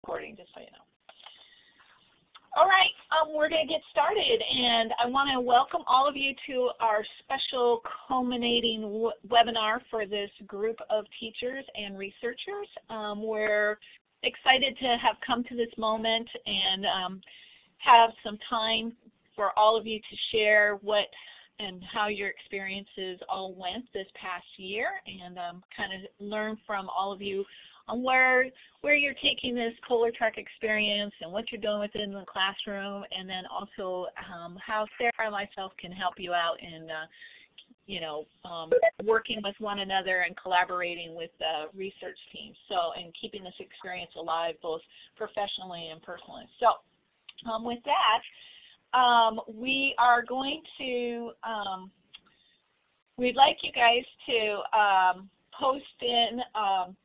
recording, just so you know. All right, we're going to get started, and I want to welcome all of you to our special culminating webinar for this group of teachers and researchers. We're excited to have come to this moment and have some time for all of you to share what and how your experiences all went this past year, and kind of learn from all of you on where you're taking this PolarTREC experience and what you're doing with it in the classroom, and then also how Sarah and myself can help you out in working with one another and collaborating with research teams, and keeping this experience alive both professionally and personally. So with that, we are going to, we'd like you guys to post in,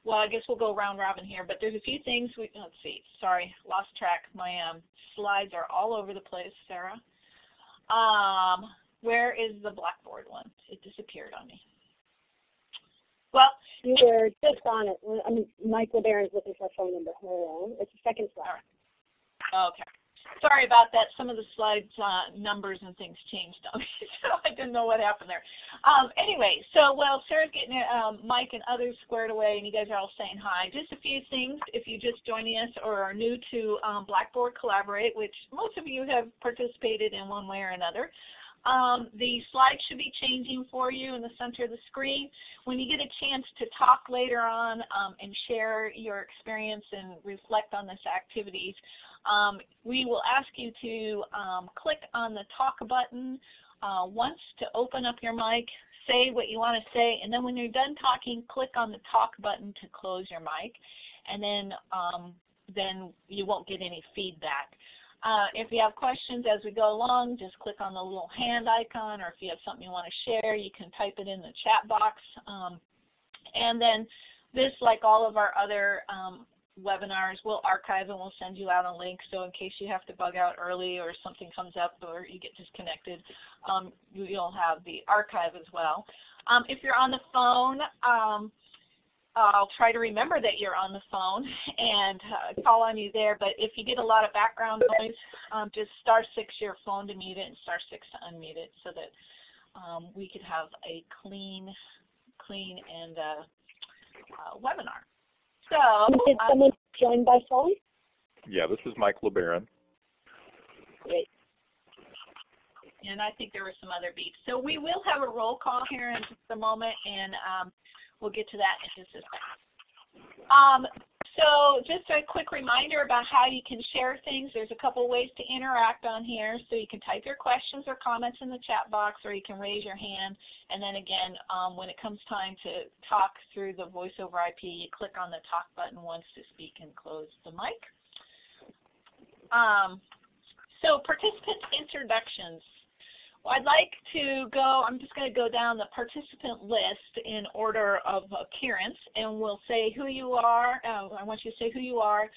well, I guess we'll go round robin here, but there's a few things let's see, sorry, lost track. My slides are all over the place, Sarah. Where is the Blackboard one? It disappeared on me. Well, you were just on it. I mean, Mike LeBaron is looking for a phone number. Hold on. It's the second slide. All right. Okay. Sorry about that. Some of the slides numbers and things changed on me, so I didn't know what happened there. Anyway, so while Sarah's getting Mike and others squared away and you guys are all saying hi, just a few things if you're just joining us or are new to Blackboard Collaborate, which most of you have participated in one way or another. The slides should be changing for you in the center of the screen. When you get a chance to talk later on and share your experience and reflect on this activities, we will ask you to click on the talk button once to open up your mic, say what you want to say, and then when you're done talking, click on the talk button to close your mic, and then you won't get any feedback. If you have questions as we go along, just click on the little hand icon, or if you have something you want to share, you can type it in the chat box. And then this, like all of our other webinars, we'll archive and we'll send you out a link, so in case you have to bug out early or something comes up or you get disconnected, you'll have the archive as well. If you're on the phone, I'll try to remember that you're on the phone and call on you there, but if you get a lot of background noise, just *6 your phone to mute it and *6 to unmute it, so that we could have a clean and webinar. So, did someone join by phone? Yeah, this is Mike LeBaron. Great. And I think there were some other beeps. So we will have a roll call here in just a moment, and we'll get to that in just a second. So just a quick reminder about how you can share things. There's a couple ways to interact on here. So you can type your questions or comments in the chat box, or you can raise your hand. And then again, when it comes time to talk through the voice over IP, you click on the talk button once to speak and close the mic. So participant introductions. I'd like to go, I'm just going to go down the participant list in order of appearance, and we'll say who you are. I want you to say who you are,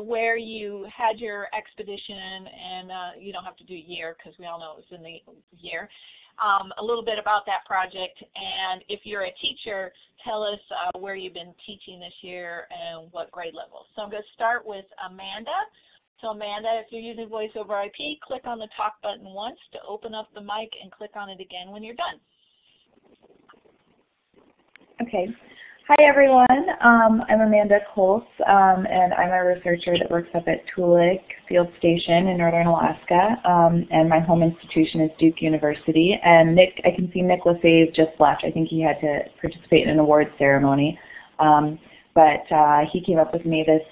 where you had your expedition, and you don't have to do year because we all know it was in the year. A little bit about that project, and if you're a teacher, tell us where you've been teaching this year and what grade level. So I'm going to start with Amanda. So Amanda, if you're using voice over IP, click on the talk button once to open up the mic and click on it again when you're done. Okay. Hi everyone. I'm Amanda Kolz, and I'm a researcher that works up at Tulik Field Station in northern Alaska, and my home institution is Duke University. And Nick, I can see Nick Lefebvre just left. I think he had to participate in an awards ceremony. But he came up with me this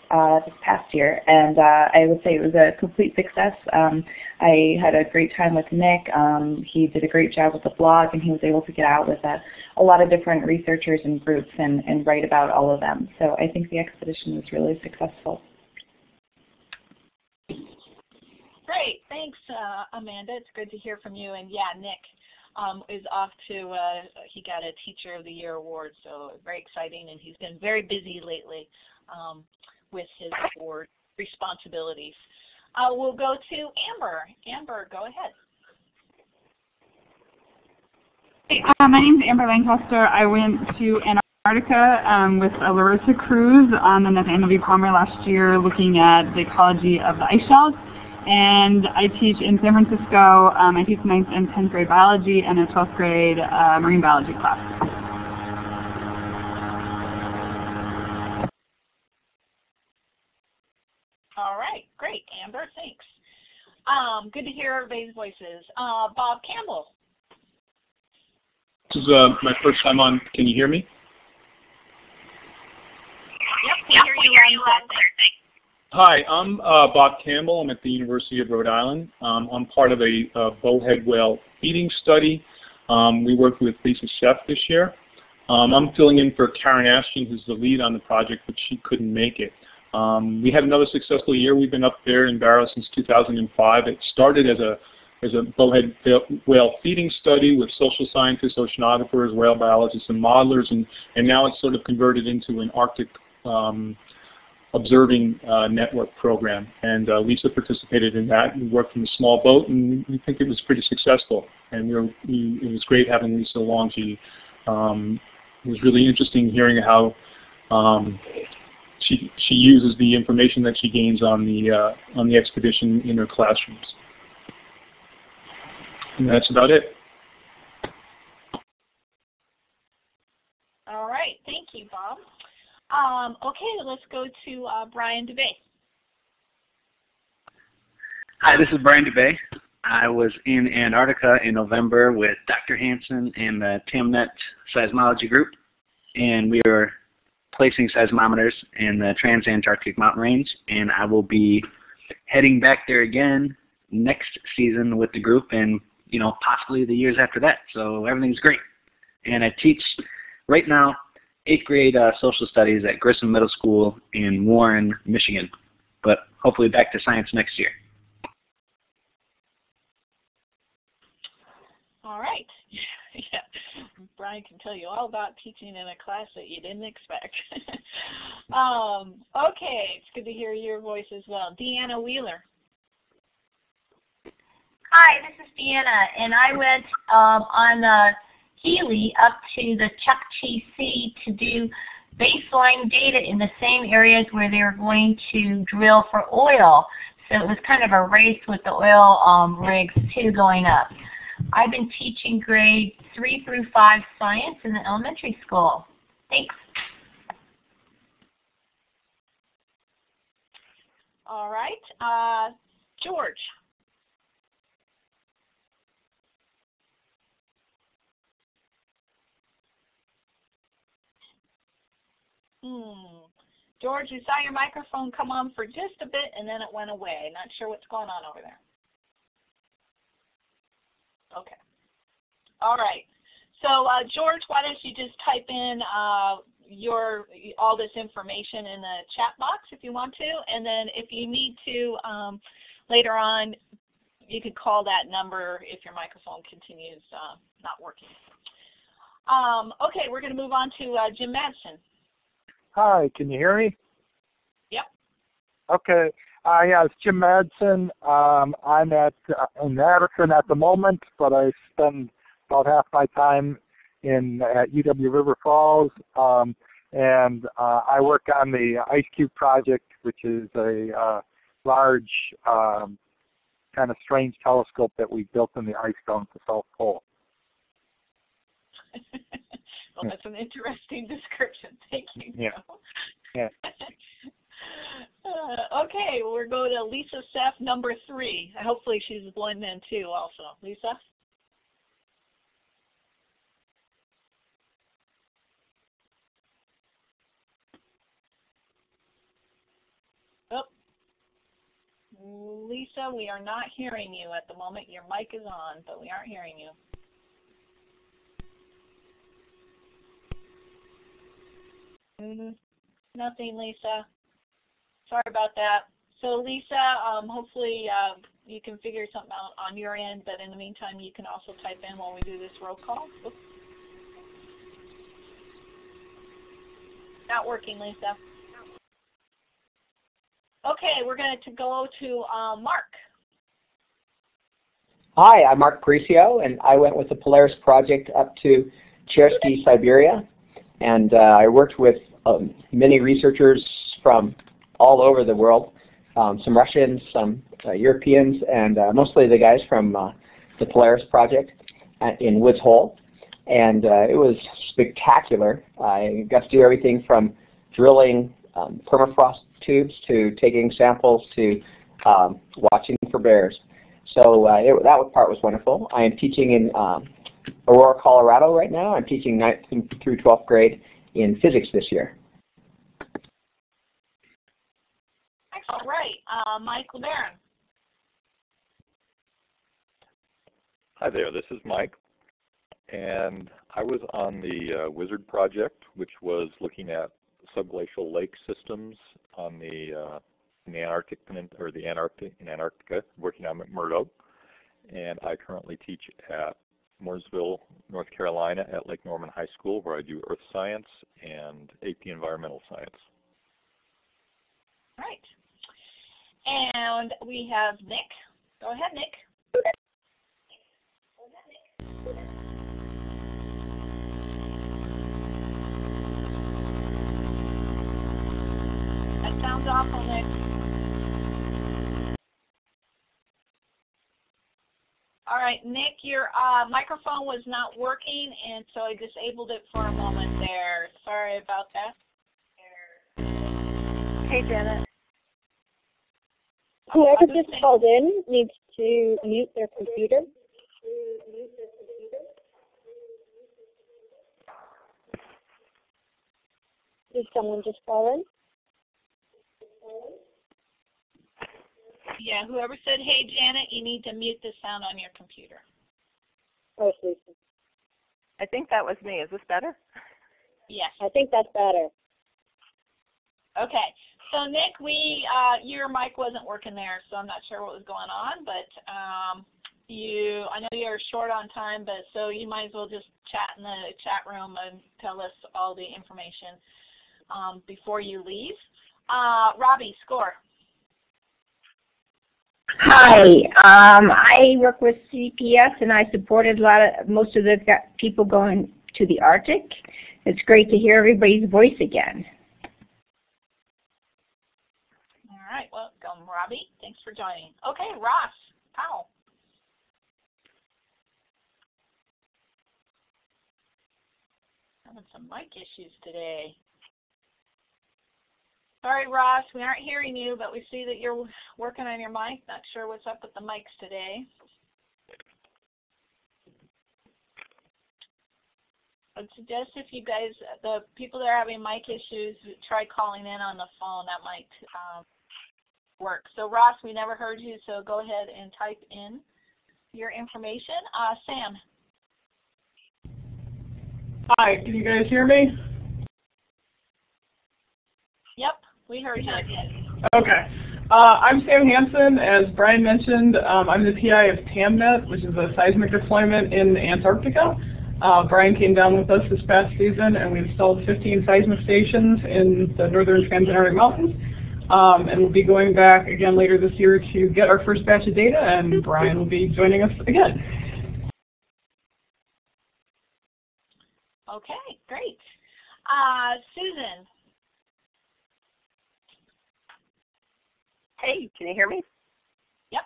past year, and I would say it was a complete success. I had a great time with Nick. He did a great job with the blog, and he was able to get out with a lot of different researchers and groups and write about all of them. So I think the expedition was really successful. Great, thanks Amanda. It's good to hear from you. And yeah, Nick is off to, he got a Teacher of the Year award, so very exciting, and he's been very busy lately with his award responsibilities. We'll go to Amber. Amber, go ahead. Hey, my name is Amber Lancaster. I went to Ann Antarctica with a Larissa cruise on the Nathaniel V. Palmer last year, looking at the ecology of the ice shelves. And I teach in San Francisco. I teach 9th and 10th grade biology and a 12th grade marine biology class. All right, great, Amber, thanks. Good to hear everybody's voices. Bob Campbell. This is my first time on. Can you hear me? Yep, can hear you loud and clear. Hi, I'm Bob Campbell. I'm at the University of Rhode Island. I'm part of a bowhead whale feeding study. We worked with Lisa Seff this year. I'm filling in for Karen Ashton, who's the lead on the project, but she couldn't make it. We had another successful year. We've been up there in Barrow since 2005. It started as a bowhead whale feeding study with social scientists, oceanographers, whale biologists, and modelers, and now it's sort of converted into an Arctic observing network program. And Lisa participated in that. We worked in a small boat, and we think it was pretty successful. And it was great having Lisa along. It was really interesting hearing how she uses the information that she gains on the expedition in her classrooms. And that's about it. All right, thank you, Bob. Okay, let's go to Brian DeBay. Hi, this is Brian DeBay. I was in Antarctica in November with Dr. Hansen and the TAMNet seismology group, and we were placing seismometers in the Transantarctic mountain range, and I will be heading back there again next season with the group, and possibly the years after that. So everything's great. And I teach right now 8th grade social studies at Grissom Middle School in Warren, Michigan, but hopefully back to science next year. All right. Yeah. Brian can tell you all about teaching in a class that you didn't expect. Okay, it's good to hear your voice as well. Deanna Wheeler. Hi, this is Deanna, and I went on Healy up to the Chukchi Sea to do baseline data in the same areas where they were going to drill for oil. So it was kind of a race with the oil rigs too going up. I've been teaching grades 3 through 5 science in the elementary school. Thanks. All right. George. George, you saw your microphone come on for just a bit and then it went away. Not sure what's going on over there. Okay. All right. So George, why don't you just type in all this information in the chat box if you want to, and then if you need to later on, you could call that number if your microphone continues not working. Okay, we're going to move on to Jim Madsen. Hi, can you hear me? Yep. Okay. Yeah, it's Jim Madsen. I'm in Madison at the moment, but I spend about half my time at UW River Falls, and I work on the Ice Cube project, which is a large, kind of strange telescope that we built in the ice dome to South Pole. Well, that's an interesting description. Thank you. Yeah. Yeah. Okay, we're going to Lisa Seff, number 3. Hopefully she's blending in too also. Lisa? Oh. Lisa, we are not hearing you at the moment. Your mic is on, but we aren't hearing you. Nothing, Lisa. Sorry about that. So Lisa, hopefully you can figure something out on your end, but in the meantime you can also type in while we do this roll call. Oops. Not working, Lisa. Okay, we're going to go to Mark. Hi, I'm Mark Parisio, and I went with the Polaris project up to Cherski, Siberia. And I worked with many researchers from all over the world, some Russians, some Europeans, and mostly the guys from the Polaris project in Woods Hole. And it was spectacular. I got to do everything from drilling permafrost tubes to taking samples to watching for bears. So that part was wonderful. I am teaching in Aurora, Colorado right now. I'm teaching 9th through 12th grade in physics this year. All right, Mike LeBaron. Hi there, this is Mike. And I was on the WIZARD project, which was looking at subglacial lake systems on the in the Antarctic or the Antarctica, working on McMurdo. And I currently teach at Mooresville, North Carolina, at Lake Norman High School, where I do earth science and AP environmental science. All right. And we have Nick. Go ahead, Nick. That sounds awful, Nick. All right, Nick, your microphone was not working, and so I disabled it for a moment there. Sorry about that. Hey, Janet. Whoever just called in needs to mute their computer. Did someone just call in? Yeah, whoever said, hey, Janet, you need to mute the sound on your computer. Oh, Susan. I think that was me. Is this better? Yes. I think that's better. Okay. So, Nick, your mic wasn't working there, so I'm not sure what was going on, but I know you're short on time, but so you might as well just chat in the chat room and tell us all the information before you leave. Robbie, score. Hi, I work with CPS and I supported most of the people going to the Arctic. It's great to hear everybody's voice again. All right, welcome, Robbie. Thanks for joining. Okay, Ross Powell. Having some mic issues today. Sorry, Ross, we aren't hearing you, but we see that you're working on your mic. Not sure what's up with the mics today. I'd suggest if you guys, the people that are having mic issues, try calling in on the phone. That might work. So, Ross, we never heard you, so go ahead and type in your information. Sam. Hi, can you guys hear me? Yep, we heard you. Okay. I'm Sam Hansen. As Brian mentioned, I'm the PI of TAMNet, which is a seismic deployment in Antarctica. Brian came down with us this past season, and we installed 15 seismic stations in the northern Transantarctic Mountains. And we'll be going back again later this year to get our first batch of data, and Brian will be joining us again. Okay, great. Susan. Hey, can you hear me? Yep.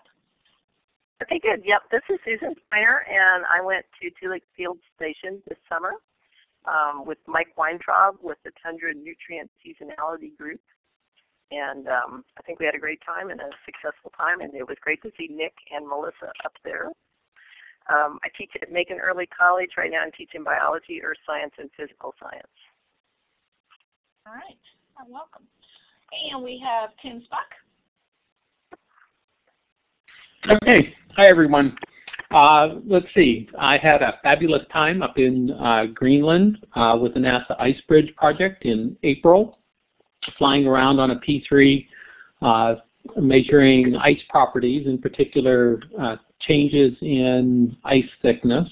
Okay, good. Yep, this is Susan Steiner, and I went to Toolik Field Station this summer with Mike Weintraub with the Tundra Nutrient Seasonality Group. And I think we had a great time and a successful time, and it was great to see Nick and Melissa up there. I teach at Macon Early College. Right now I'm teaching biology, earth science, and physical science. All right, welcome. And we have Tim Spock. Okay, hi everyone. Let's see, I had a fabulous time up in Greenland with the NASA Ice Bridge project in April, flying around on a P3, measuring ice properties, in particular changes in ice thickness.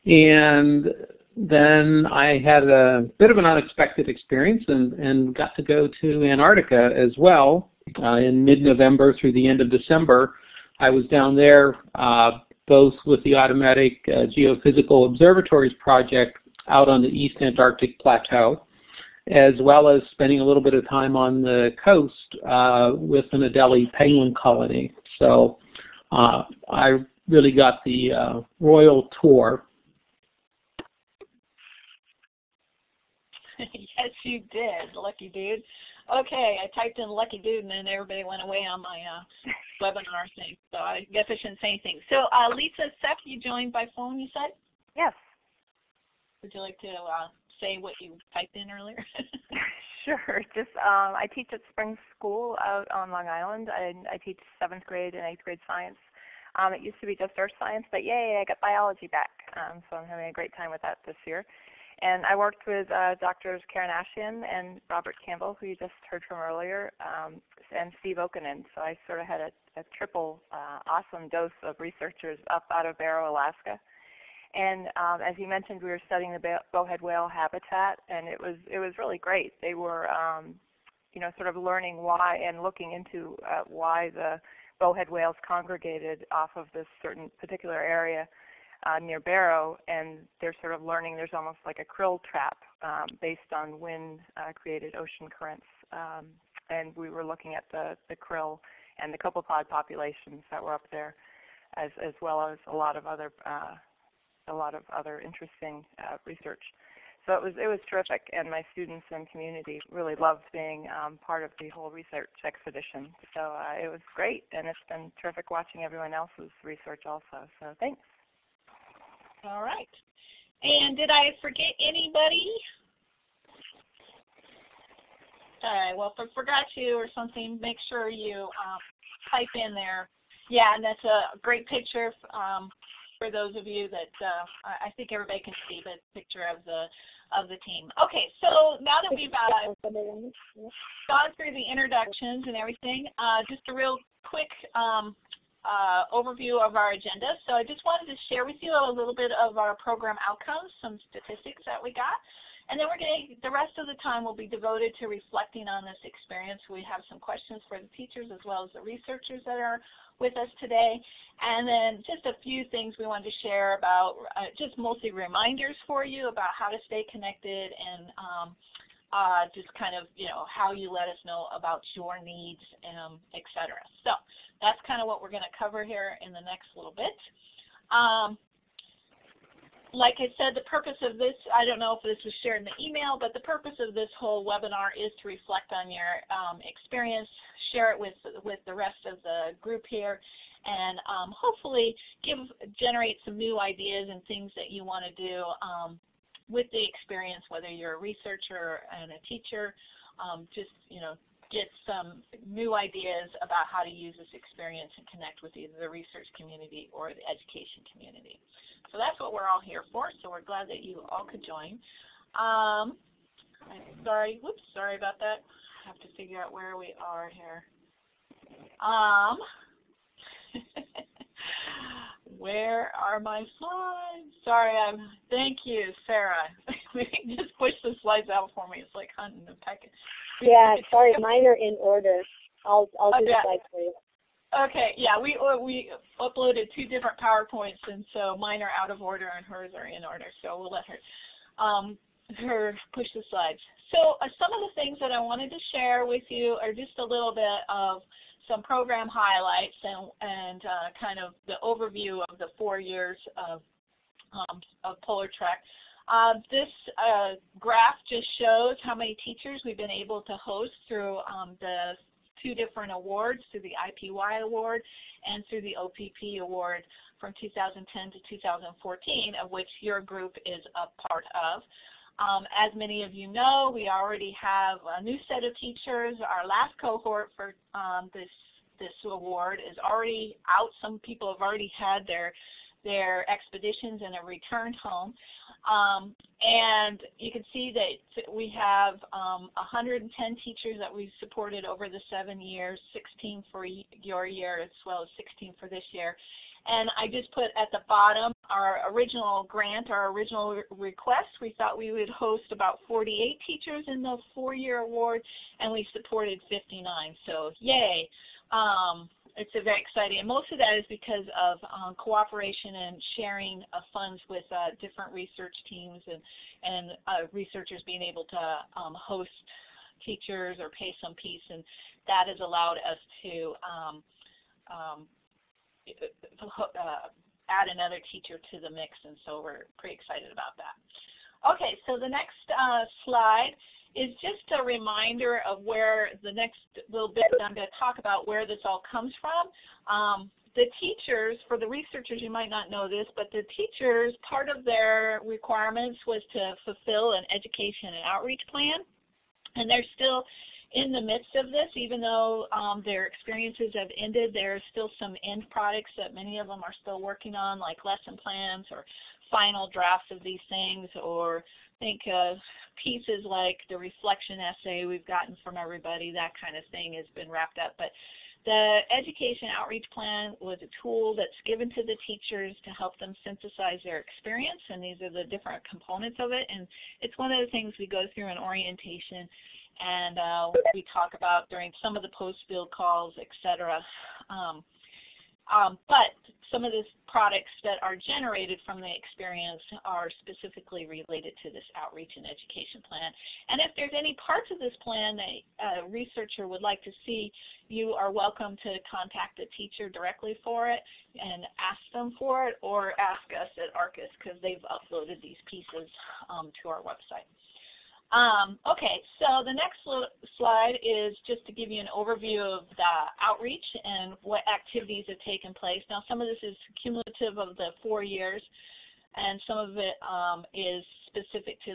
And then I had a bit of an unexpected experience and got to go to Antarctica as well in mid-November through the end of December. I was down there both with the Automatic Geophysical Observatories project out on the East Antarctic Plateau, as well as spending a little bit of time on the coast with an Adelie penguin colony. So I really got the royal tour. Yes, you did, lucky dude. Okay, I typed in lucky dude and then everybody went away on my webinar thing, so I guess I shouldn't say anything. So Lisa, Seth, you joined by phone, you said? Yes. Would you like to say what you typed in earlier? Sure. Just I teach at Spring School out on Long Island. I teach 7th grade and 8th grade science. It used to be just earth science, but yay, I got biology back. So I'm having a great time with that this year. And I worked with Drs. Karen Ashian and Robert Campbell, who you just heard from earlier, and Steve Okinen. So I sort of had a triple awesome dose of researchers up out of Barrow, Alaska. And as you mentioned, we were studying the bowhead whale habitat, and it was really great. They were, sort of learning why and looking into why the bowhead whales congregated off of this certain particular area near Barrow, and they're sort of learning there's almost like a krill trap based on wind-created ocean currents. And we were looking at the krill and the copepod populations that were up there, as well as a lot of other interesting research. So it was terrific, and my students and community really loved being part of the whole research expedition. So it was great, and it's been terrific watching everyone else's research also. So thanks. All right. And did I forget anybody? All right, well, if I forgot you or something, make sure you type in there. Yeah, and that's a great picture for those of you that I think everybody can see the picture of the team. Okay, so now that we've gone through the introductions and everything, just a real quick overview of our agenda. So I just wanted to share with you a little bit of our program outcomes, some statistics that we got. And then the rest of the time will be devoted to reflecting on this experience. We have some questions for the teachers as well as the researchers that are with us today. And then just a few things we wanted to share about, just mostly reminders for you about how to stay connected and just kind of, how you let us know about your needs, et cetera. So that's kind of what we're going to cover here in the next little bit. Like I said, the purpose of this, I don't know if this was shared in the email, but the purpose of this whole webinar is to reflect on your experience, share it with the rest of the group here, and hopefully generate some new ideas and things that you want to do with the experience, whether you're a researcher and a teacher, just get some new ideas about how to use this experience and connect with either the research community or the education community. So that's what we're all here for, so we're glad that you all could join. Sorry about that. I have to figure out where we are here. Where are my slides? Sorry, thank you, Sarah. Just push the slides out for me. It's like hunting a packet. Yeah, sorry, mine are in order. I'll do the slides for you. Okay, yeah, we uploaded 2 different PowerPoints, and so mine are out of order and hers are in order. So we'll let her push the slides. So some of the things that I wanted to share with you are just a little bit of some program highlights and kind of the overview of the 4 years of PolarTREC. This graph just shows how many teachers we've been able to host through the 2 different awards, through the IPY award and through the OPP award from 2010 to 2014, of which your group is a part of. As many of you know, we already have a new set of teachers. Our last cohort for this award is already out. Some people have already had their expeditions and have returned home. And you can see that we have 110 teachers that we've supported over the 7 years, 16 for your year as well as 16 for this year. And I just put at the bottom our original grant, our original request. We thought we would host about 48 teachers in the 4-year award, and we supported 59. So yay. it's very exciting, and most of that is because of cooperation and sharing of funds with different research teams and researchers being able to host teachers or pay some piece, and that has allowed us to add another teacher to the mix, and so we're pretty excited about that. Okay, so the next slide is just a reminder of where the next little bit I'm going to talk about where this all comes from. The teachers, for the researchers, you might not know this, but the teachers, part of their requirements was to fulfill an education and outreach plan, and they're still in the midst of this. Even though their experiences have ended, there are still some end products that many of them are still working on, like lesson plans or final drafts of these things, or think of pieces like the reflection essay we've gotten from everybody. That kind of thing has been wrapped up. But the education outreach plan was a tool that's given to the teachers to help them synthesize their experience, and these are the different components of it. And it's one of the things we go through in orientation, and we talk about during some of the post-field calls, etc. But some of the products that are generated from the experience are specifically related to this outreach and education plan. And if there's any parts of this plan that a researcher would like to see, you are welcome to contact the teacher directly for it and ask them for it, or ask us at ARCUS, because they've uploaded these pieces to our website. Okay, so the next slide is just to give you an overview of the outreach and what activities have taken place. Now, some of this is cumulative of the 4 years, and some of it is specific to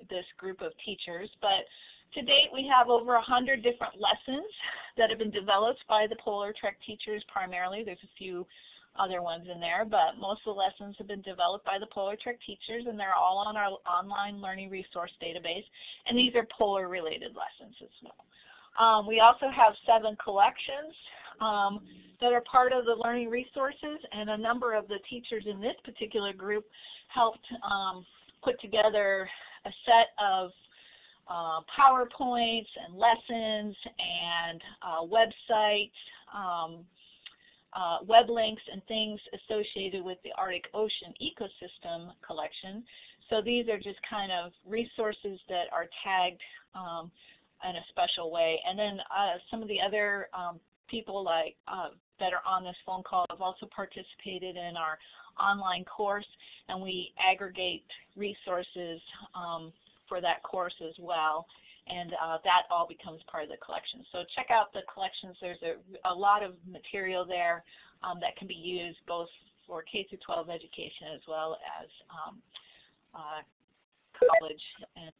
this group of teachers. But to date, we have over 100 different lessons that have been developed by the PolarTREC teachers primarily. There's a few other ones in there, but most of the lessons have been developed by the PolarTREC teachers, and they're all on our online learning resource database, and these are Polar-related lessons as well. We also have 7 collections that are part of the learning resources, and a number of the teachers in this particular group helped put together a set of PowerPoints and lessons and websites, web links and things associated with the Arctic Ocean ecosystem collection. So these are just kind of resources that are tagged in a special way. And then some of the other people like that are on this phone call have also participated in our online course, and we aggregate resources for that course as well. And that all becomes part of the collection. So check out the collections. There's a lot of material there that can be used both for K-12 education as well as college and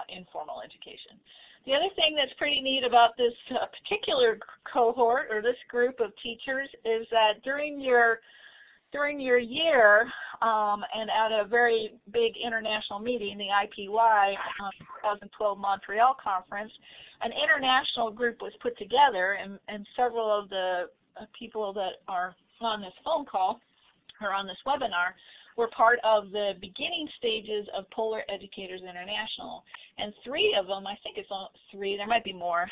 informal education. The other thing that's pretty neat about this particular cohort, or this group of teachers, is that during your year and at a very big international meeting, the IPY 2012 Montreal Conference, an international group was put together, and several of the people that are on this phone call or on this webinar were part of the beginning stages of Polar Educators International. And 3 of them, I think it's 3, there might be more,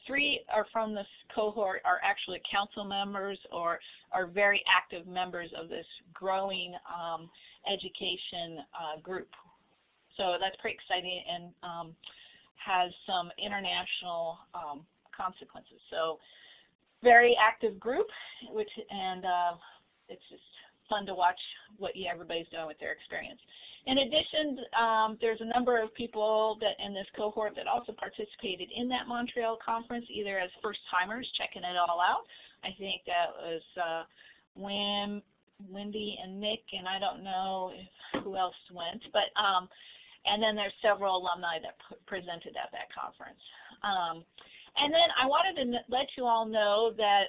3 are from this cohort are actually council members or are very active members of this growing education group. So that's pretty exciting and has some international consequences. So very active group, and it's just fun to watch what everybody's doing with their experience. In addition, there's a number of people that in this cohort that also participated in that Montreal conference, either as first-timers checking it all out. I think that was Wendy and Nick, and I don't know who else went, but and then there's several alumni that presented at that conference. And then I wanted to let you all know that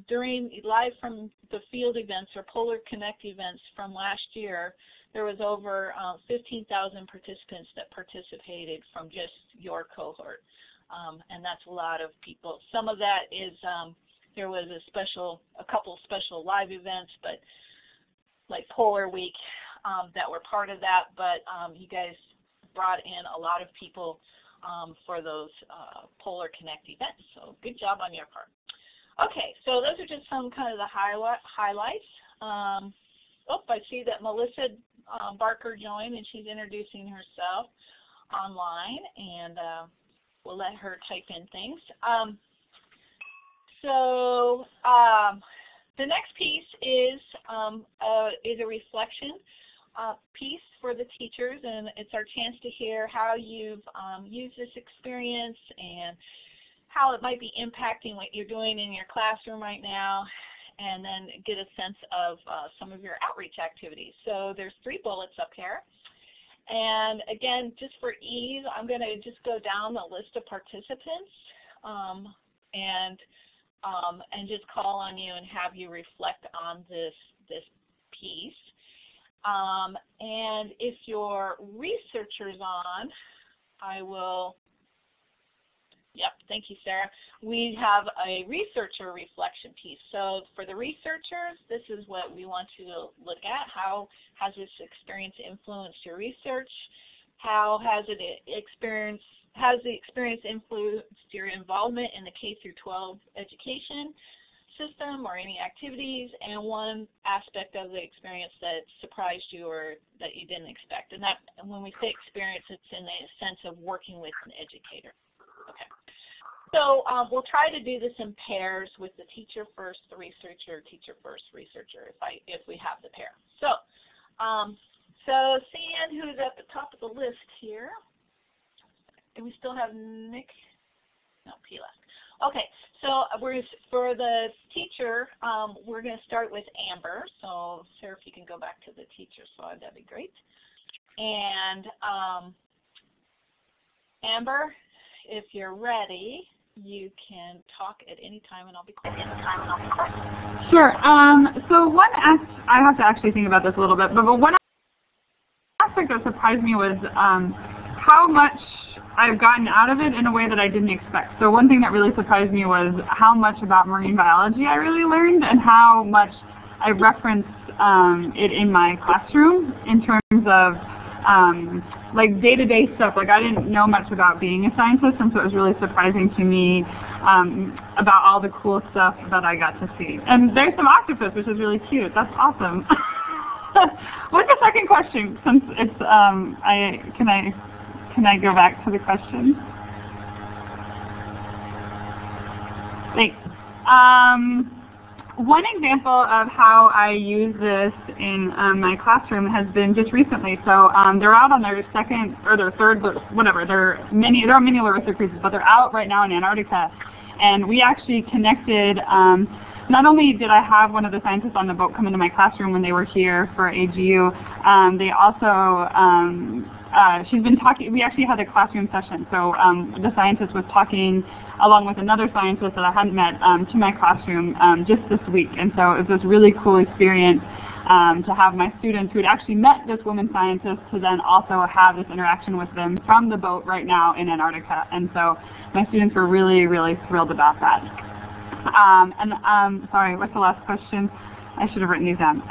during live from the field events or Polar Connect events from last year, there was over 15,000 participants that participated from just your cohort. And that's a lot of people. Some of that is, there was a couple special live events, but like Polar Week that were part of that, but you guys brought in a lot of people for those Polar Connect events. So good job on your part. Okay, so those are just some kind of the highlights. I see that Melissa Barker joined, and she's introducing herself online, and we'll let her type in things. The next piece is a reflection piece for the teachers, and it's our chance to hear how you've used this experience and how it might be impacting what you're doing in your classroom right now, and then get a sense of some of your outreach activities. So there's 3 bullets up here. And again, just for ease, I'm going to just go down the list of participants and just call on you and have you reflect on this piece. And if your researcher's on, I will. Yep, thank you, Sarah. We have a researcher reflection piece. So for the researchers, this is what we want you to look at. How has this experience influenced your research? How has the experience influenced your involvement in the K-12 education system or any activities, and one aspect of the experience that surprised you or that you didn't expect. And when we say experience, it's in the sense of working with an educator. Okay. So we'll try to do this in pairs with the teacher first, the researcher, teacher first, researcher, if we have the pair. So San, who's at the top of the list here. Do we still have Nick? No, he left. Okay, so for the teacher, we're going to start with Amber. So Sarah, if you can go back to the teacher slide, that'd be great. And Amber, if you're ready, you can talk at any time, and I'll be quiet. Sure. So I have to actually think about this a little bit, but one aspect that surprised me was how much I've gotten out of it in a way that I didn't expect. So one thing that really surprised me was how much about marine biology I really learned, and how much I referenced it in my classroom in terms of like day-to-day stuff. Like, I didn't know much about being a scientist, and so it was really surprising to me about all the cool stuff that I got to see. And there's some octopus, which is really cute. That's awesome. What's the second question? Since it's can I go back to the question? Thanks. One example of how I use this in my classroom has been just recently. So they're out on their second or their third, whatever. There are many Larissa cruises, but they're out right now in Antarctica. And we actually connected. Not only did I have one of the scientists on the boat come into my classroom when they were here for AGU, they also she's been talking. We actually had a classroom session. So the scientist was talking along with another scientist that I hadn't met to my classroom just this week. And so it was this really cool experience to have my students who had actually met this woman scientist to then also have this interaction with them from the boat right now in Antarctica. And so my students were really, really thrilled about that. Sorry, what's the last question? I should have written these down.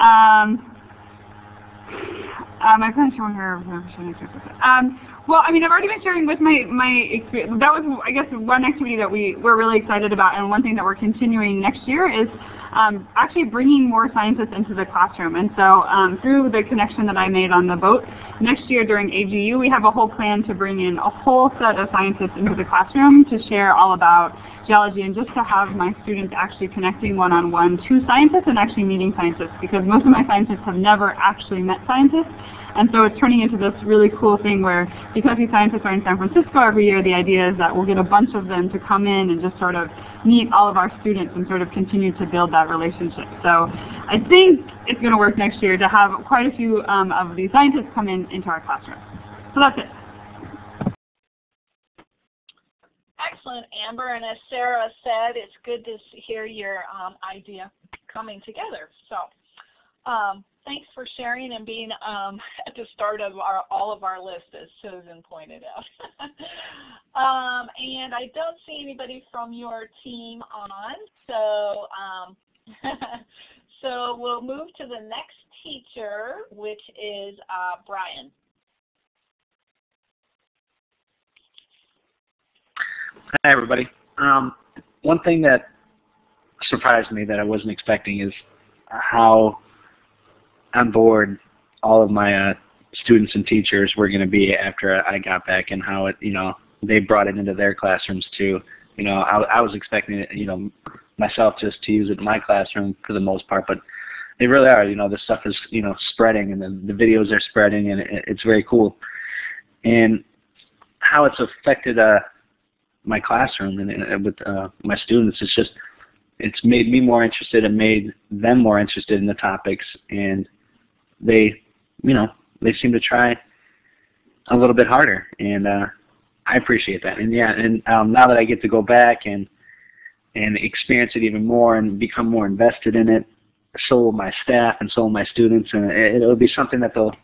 My parents showing her. Well, I mean, I've already been sharing with my experience. That was, I guess, one activity that we're really excited about, and one thing that we're continuing next year is actually bringing more scientists into the classroom. And so through the connection that I made on the boat, next year during AGU, we have a whole plan to bring in a whole set of scientists into the classroom to share all about geology, and just to have my students actually connecting one-on-one to scientists and actually meeting scientists, because most of my scientists have never actually met scientists. And so it's turning into this really cool thing where, because these scientists are in San Francisco every year, the idea is that we'll get a bunch of them to come in and just sort of meet all of our students and sort of continue to build that relationship. So I think it's going to work next year to have quite a few of these scientists come into our classroom. So that's it. Excellent, Amber. And as Sarah said, it's good to hear your idea coming together. So thanks for sharing and being at the start of all of our list, as Susan pointed out. And I don't see anybody from your team on, so so we'll move to the next teacher, which is Brian. Hi, everybody. One thing that surprised me that I wasn't expecting is how on board all of my students and teachers were going to be after I got back, and how it, they brought it into their classrooms too. I was expecting it, myself just to use it in my classroom for the most part, but they really are. This stuff is, spreading, and the videos are spreading, and it's very cool. And how it's affected my classroom and with my students, it's made me more interested and made them more interested in the topics, and they seem to try a little bit harder, and I appreciate that. And yeah, and now that I get to go back and experience it even more and become more invested in it, so will my staff and so will my students, and it'll be something that they'll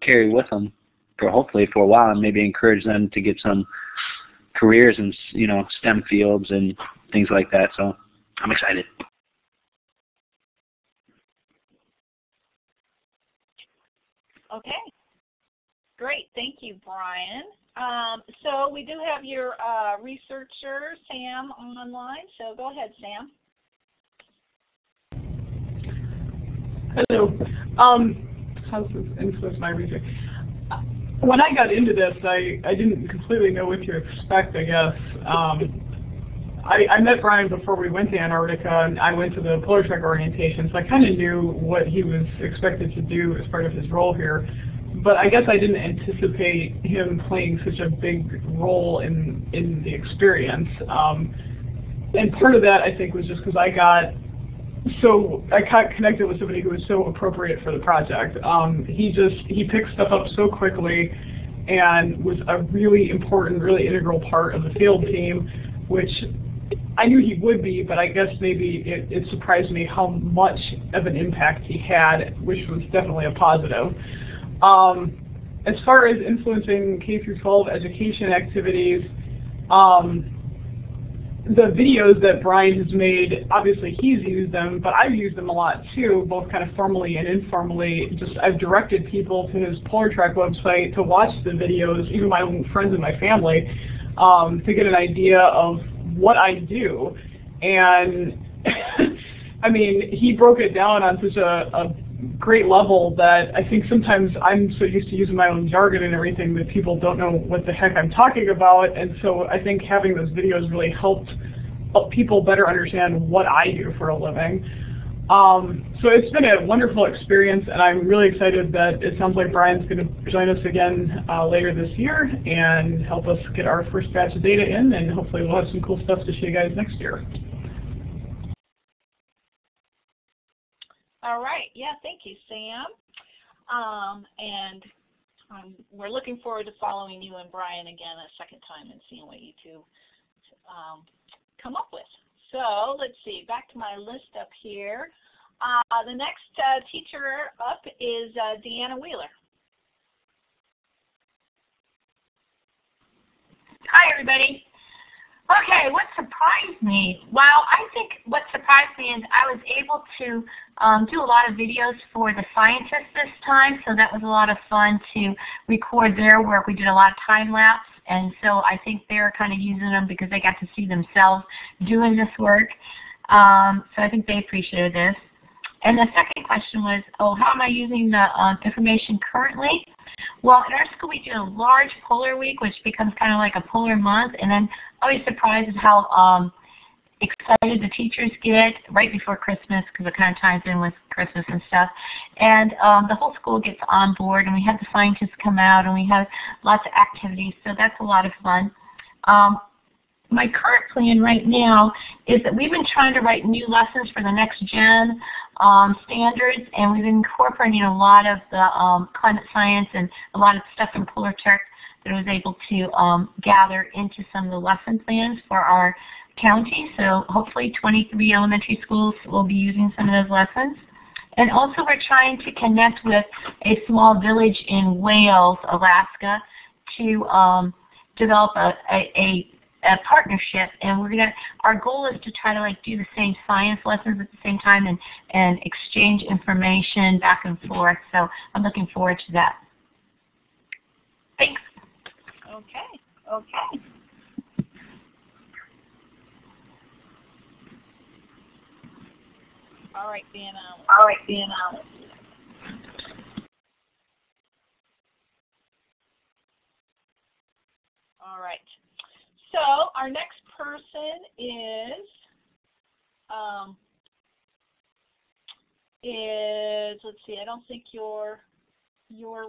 carry with them hopefully for a while, and maybe encourage them to get some careers in STEM fields and things like that. So I'm excited. Okay, great. Thank you, Brian. So we do have your researcher, Sam, online. So go ahead, Sam. Hello. How does this influence my research? When I got into this, I didn't completely know what to expect, I guess. I met Brian before we went to Antarctica, and I went to the PolarTREC orientation, so I kind of knew what he was expected to do as part of his role here. But I guess I didn't anticipate him playing such a big role in the experience. And part of that, I think, was just because I got connected with somebody who was so appropriate for the project. He picked stuff up so quickly and was a really important, really integral part of the field team, which I knew he would be, but I guess maybe it surprised me how much of an impact he had, which was definitely a positive. As far as influencing K-12 education activities, the videos that Brian has made, obviously he's used them, but I've used them a lot too, both kind of formally and informally. I've directed people to his PolarTREC website to watch the videos, even my own friends and my family, to get an idea of what I do. And I mean, he broke it down on such a great level that I think sometimes I'm so used to using my own jargon and everything that people don't know what the heck I'm talking about, and so I think having those videos really helped people better understand what I do for a living. So it's been a wonderful experience, and I'm really excited that it sounds like Brian's going to join us again later this year and help us get our first batch of data in, and hopefully we'll have some cool stuff to show you guys next year. All right. Yeah, thank you, Sam. And we're looking forward to following you and Brian again a second time and seeing what you two come up with. So let's see, back to my list up here. The next teacher up is Deanna Wheeler. Hi, everybody. Okay, what surprised me? Well, I think what surprised me is I was able to do a lot of videos for the scientists this time, so that was a lot of fun to record their work. We did a lot of time-lapse, and so I think they're kind of using them because they got to see themselves doing this work. So I think they appreciated this. And the second question was, how am I using the information currently? Well, in our school we do a large polar week, which becomes kind of like a polar month, and then always surprised at how excited the teachers get right before Christmas, because it kind of ties in with Christmas and stuff. And the whole school gets on board, and we have the scientists come out, and we have lots of activities, so that's a lot of fun. My current plan right now is that we've been trying to write new lessons for the next gen standards, and we've been incorporating a lot of the climate science and a lot of stuff from PolarTREC that I was able to gather into some of the lesson plans for our county. So hopefully 23 elementary schools will be using some of those lessons. And also we're trying to connect with a small village in Wales, Alaska, to develop a partnership, and our goal is to try to do the same science lessons at the same time and exchange information back and forth. So I'm looking forward to that. Thanks. Okay. All right, Dan. All right. So our next person is let's see. I don't think your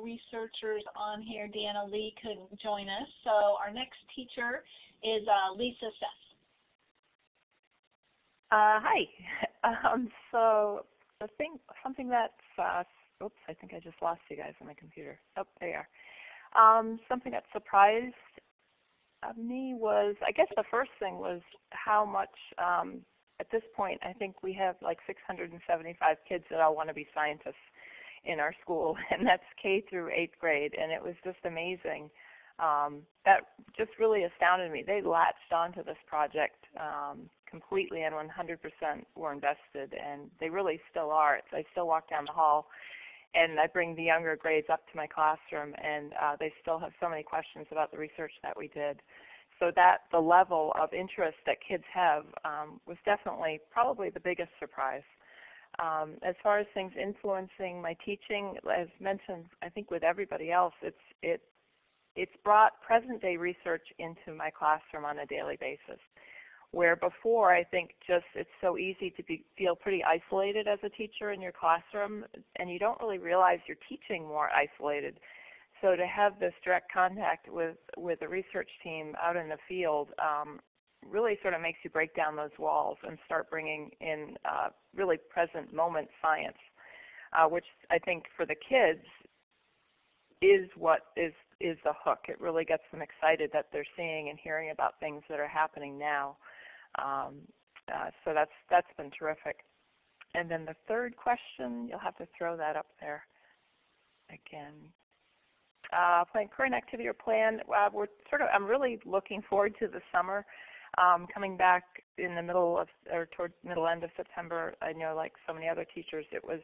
researchers on here, Deanna Lee, couldn't join us. So our next teacher is Lisa Seth. Hi. So something that's, oops, I think I just lost you guys on my computer. Oh, there you are. Something that surprised me was, I guess the first thing was how much, at this point, I think we have like 675 kids that all want to be scientists in our school, and that's K through 8th grade, and it was just amazing. That just really astounded me. They latched onto this project completely and 100% were invested, and they really still are. I still walk down the hall and I bring the younger grades up to my classroom, and they still have so many questions about the research that we did. So that the level of interest that kids have was definitely probably the biggest surprise. As far as things influencing my teaching, as mentioned, I think with everybody else, it's brought present-day research into my classroom on a daily basis. Where before, I think just it's so easy to feel pretty isolated as a teacher in your classroom, and you don't really realize you're teaching more isolated. So to have this direct contact with the research team out in the field really sort of makes you break down those walls and start bringing in really present moment science, which I think for the kids is what is the hook. It really gets them excited that they're seeing and hearing about things that are happening now. So that's been terrific. And then the third question, you'll have to throw that up there again. Current activity or plan. I'm really looking forward to the summer. Coming back in the middle of, or toward middle end of September, I know like so many other teachers, it was,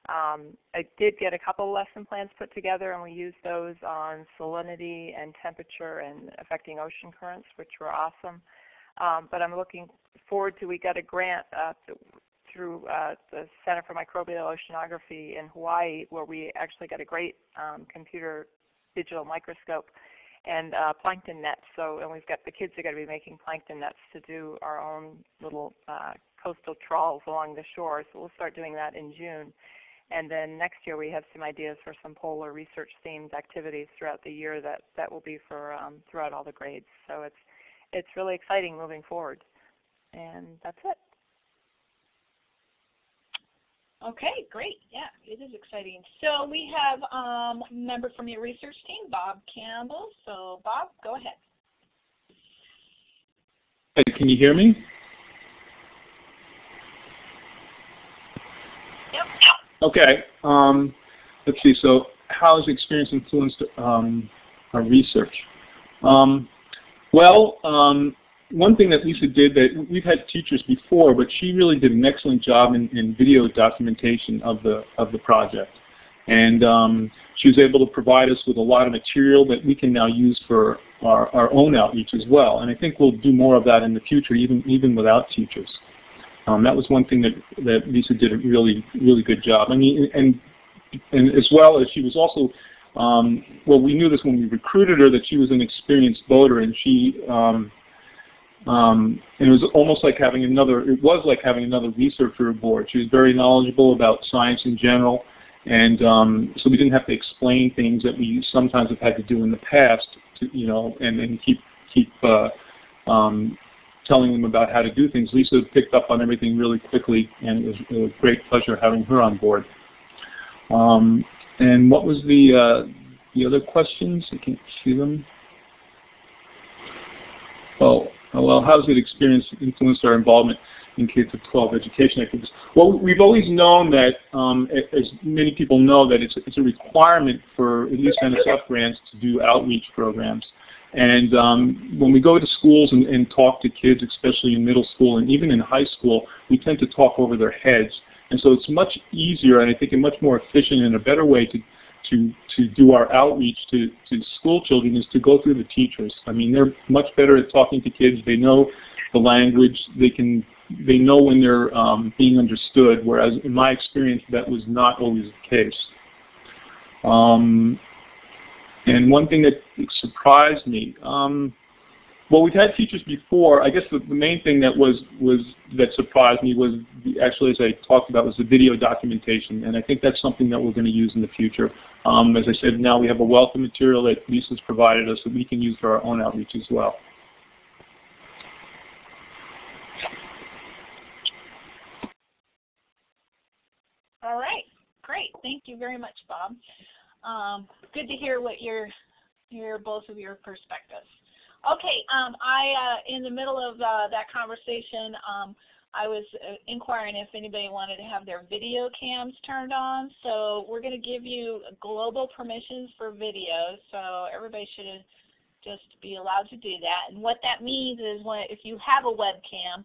I did get a couple lesson plans put together, and we used those on salinity and temperature and affecting ocean currents, which were awesome. But I'm looking forward to, we got a grant through the Center for Microbial Oceanography in Hawaii, where we actually got a great computer digital microscope and plankton nets. And we've got the kids are going to be making plankton nets to do our own little coastal trawls along the shore. So we'll start doing that in June. And then next year we have some ideas for some polar research themed activities throughout the year that will be for throughout all the grades. So it's really exciting moving forward. And that's it. Okay, great. Yeah, it is exciting. So we have a member from your research team, Bob Campbell. So Bob, go ahead. Hey, can you hear me? Yep. Okay. Let's see. So how has experience influenced our research? One thing that Lisa did, that we've had teachers before, but she really did an excellent job in video documentation of the project. And she was able to provide us with a lot of material that we can now use for our own outreach as well. And I think we'll do more of that in the future, even without teachers. That was one thing that Lisa did a really good job. I mean, and as well as she was also, we knew this when we recruited her, that she was an experienced boater, and she, and it was almost like having another researcher aboard. She was very knowledgeable about science in general, and so we didn't have to explain things that we sometimes have had to do in the past, and keep telling them about how to do things. Lisa picked up on everything really quickly, and it was a great pleasure having her on board. And what was the other questions? I can't see them. Well, how has it experience influenced our involvement in K-12 education activities? Well, we've always known that, as many people know, that it's a requirement for at least NSF grants to do outreach programs. And when we go to schools and talk to kids, especially in middle school and even in high school, we tend to talk over their heads. And so it's much easier, and I think a much more efficient and a better way to do our outreach to school children is to go through the teachers. I mean, they're much better at talking to kids. They know the language. They can they know when they're being understood, whereas in my experience that was not always the case. And one thing that surprised me, well, we've had teachers before. I guess the main thing that that surprised me was actually, as I talked about, was the video documentation, and I think that's something that we're going to use in the future. As I said, now we have a wealth of material that Lisa's provided us that we can use for our own outreach as well. All right, great. Thank you very much, Bob. Good to hear what both of your perspectives. Okay, in the middle of that conversation, I was inquiring if anybody wanted to have their video cams turned on. So we're going to give you global permissions for videos. So everybody should just be allowed to do that. And what that means is if you have a webcam,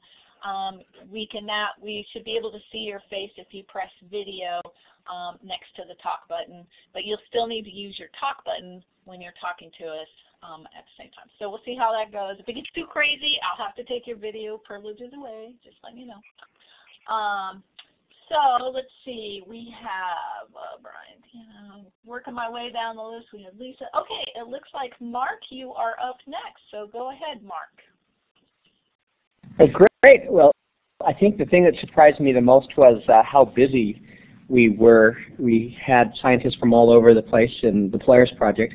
we should be able to see your face if you press video next to the talk button, but you'll still need to use your talk button when you're talking to us at the same time. So we'll see how that goes. If it gets too crazy, I'll have to take your video privileges away, just letting you know. So let's see, we have Brian, working my way down the list. We have Lisa. Okay, it looks like Mark, you are up next, so go ahead, Mark. Oh, great. Well, I think the thing that surprised me the most was how busy we were. We had scientists from all over the place in the Polaris project,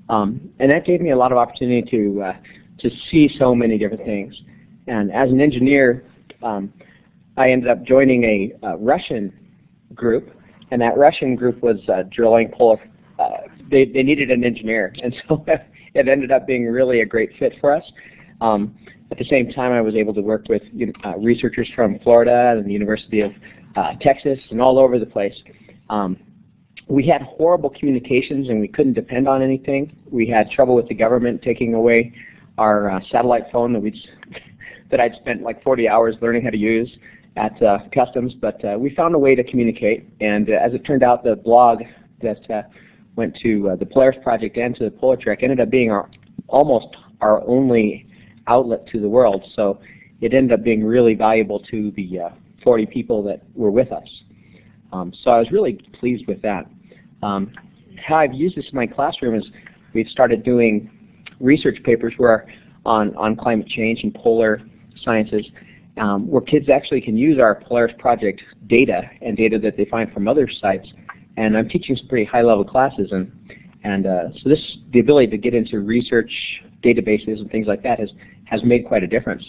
and that gave me a lot of opportunity to see so many different things. And as an engineer, I ended up joining a Russian group, and that Russian group was drilling polar. They needed an engineer, and so it ended up being really a great fit for us. At the same time, I was able to work with researchers from Florida and the University of Texas and all over the place. We had horrible communications and we couldn't depend on anything. We had trouble with the government taking away our satellite phone that I'd spent like 40 hours learning how to use at Customs, but we found a way to communicate. And as it turned out, the blog that went to the Polaris project and to the PolarTREC ended up being almost our only outlet to the world, so it ended up being really valuable to the 40 people that were with us. So I was really pleased with that. How I've used this in my classroom is we've started doing research papers on climate change and polar sciences, where kids actually can use our Polaris project data and data that they find from other sites. And I'm teaching some pretty high-level classes, and so the ability to get into research databases and things like that has made quite a difference.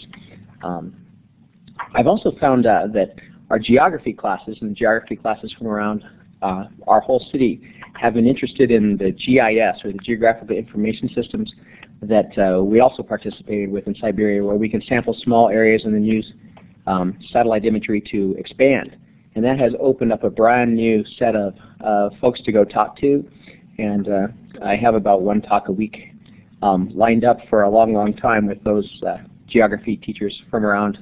I've also found that our geography classes and geography classes from around our whole city have been interested in the GIS, or the Geographical Information Systems, that we also participated with in Siberia, where we can sample small areas and then use satellite imagery to expand. And that has opened up a brand new set of folks to go talk to, and I have about one talk a week lined up for a long, long time with those geography teachers from around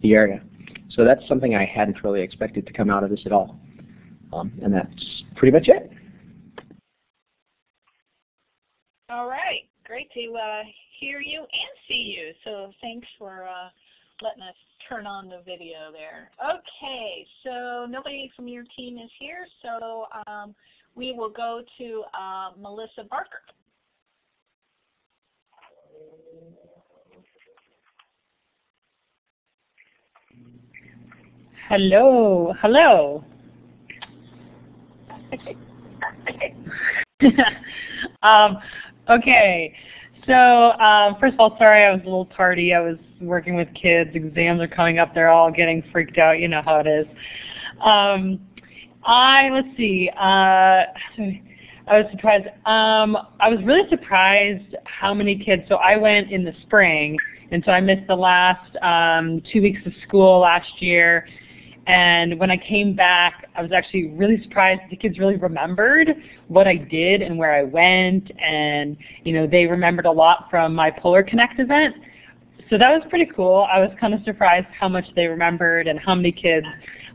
the area. So that's something I hadn't really expected to come out of this at all. And that's pretty much it. All right, great to hear you and see you. So thanks for letting us turn on the video there. Okay, so nobody from your team is here, so we will go to Melissa Barker. Hello, hello. Okay, so first of all, sorry I was a little tardy. I was working with kids. Exams are coming up. They're all getting freaked out. You know how it is. Let's see. I was surprised. I was really surprised how many kids. So I went in the spring, and so I missed the last 2 weeks of school last year. And when I came back, I was actually really surprised the kids really remembered what I did and where I went, and they remembered a lot from my Polar Connect event. So that was pretty cool. I was kind of surprised how much they remembered and how many kids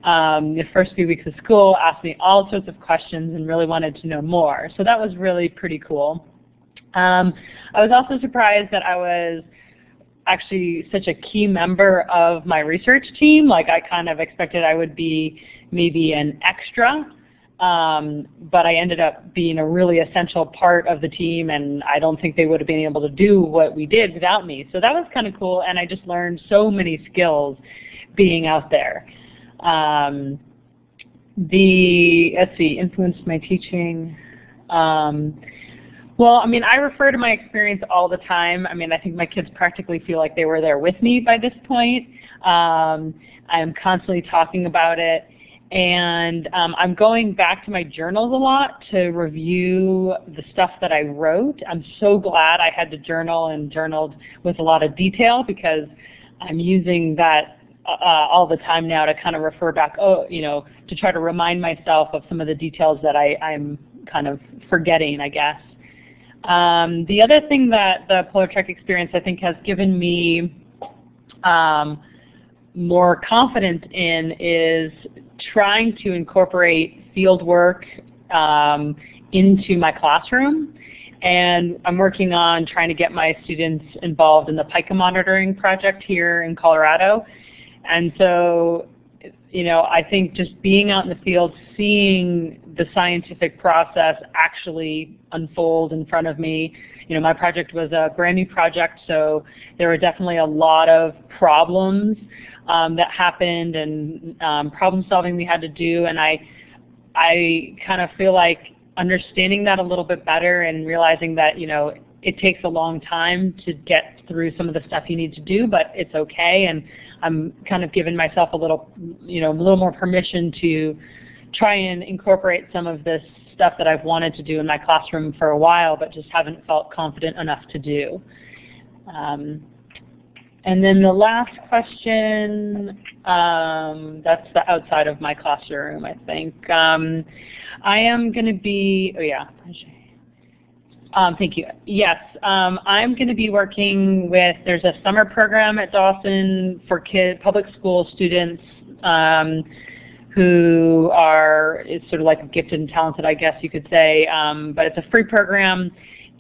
the first few weeks of school asked me all sorts of questions and really wanted to know more. So that was really pretty cool. I was also surprised that I was actually such a key member of my research team. Like I kind of expected I would be maybe an extra, but I ended up being a really essential part of the team, and I don't think they would have been able to do what we did without me. So that was kind of cool, and I just learned so many skills being out there. Let's see, influenced my teaching. Well, I mean, I refer to my experience all the time. I mean, I think my kids practically feel like they were there with me by this point. I'm constantly talking about it. And I'm going back to my journals a lot to review the stuff that I wrote. I'm so glad I had to journal and journaled with a lot of detail, because I'm using that all the time now to kind of refer back, to try to remind myself of some of the details that I'm kind of forgetting, I guess. The other thing that the PolarTREC experience, I think, has given me more confidence in is trying to incorporate field work into my classroom. And I'm working on trying to get my students involved in the pica monitoring project here in Colorado. And so, I think just being out in the field, seeing the scientific process actually unfold in front of me. My project was a brand new project, so there were definitely a lot of problems that happened, and problem solving we had to do. And I kind of feel like understanding that a little bit better and realizing that, it takes a long time to get through some of the stuff you need to do, but it's okay. And I'm kind of giving myself a little more permission to try and incorporate some of this stuff that I've wanted to do in my classroom for a while, but just haven't felt confident enough to do. And then the last question, that's the outside of my classroom, I think. I am going to be, thank you. Yes, I'm going to be working with, there's a summer program at Dawson for public school students who are, it's sort of like gifted and talented, I guess you could say, but it's a free program,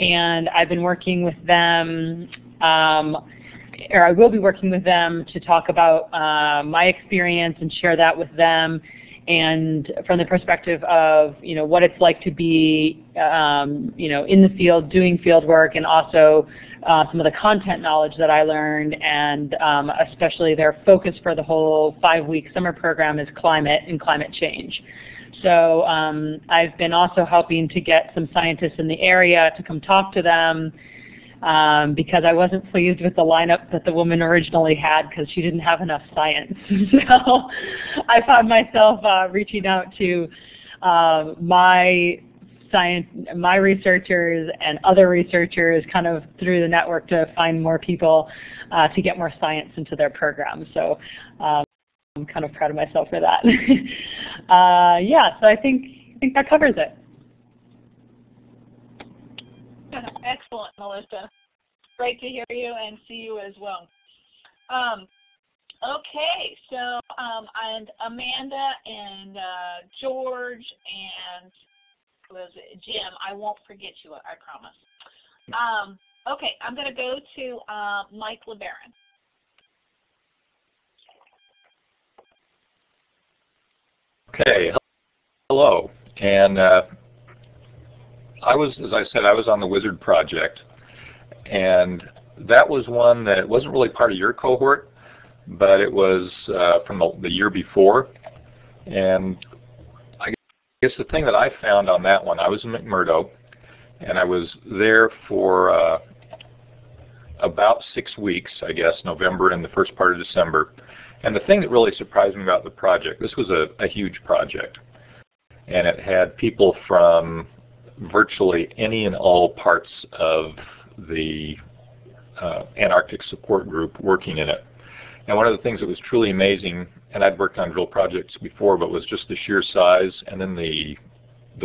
and I've been working with them, or I will be working with them to talk about my experience and share that with them, and from the perspective of what it's like to be in the field doing field work, and also some of the content knowledge that I learned, and especially their focus for the whole 5-week summer program is climate and climate change. So I've been also helping to get some scientists in the area to come talk to them, because I wasn't pleased with the lineup that the woman originally had, because she didn't have enough science. So I found myself reaching out to my researchers and other researchers kind of through the network to find more people to get more science into their program. So I'm kind of proud of myself for that. So I think that covers it. Excellent, Melissa. Great to hear you and see you as well. Okay, so and Amanda and George and Jim, I won't forget you, I promise. Okay, I'm going to go to Mike LeBaron. Okay, hello. And as I said, I was on the Wizard project, and that was one that wasn't really part of your cohort, but it was from the year before. And I guess the thing that I found on that one, I was in McMurdo, and I was there for about 6 weeks, I guess, November and the first part of December. And the thing that really surprised me about the project, this was a huge project, and it had people from virtually any and all parts of the Antarctic support group working in it. And one of the things that was truly amazing, and I'd worked on drill projects before, but was just the sheer size, and then the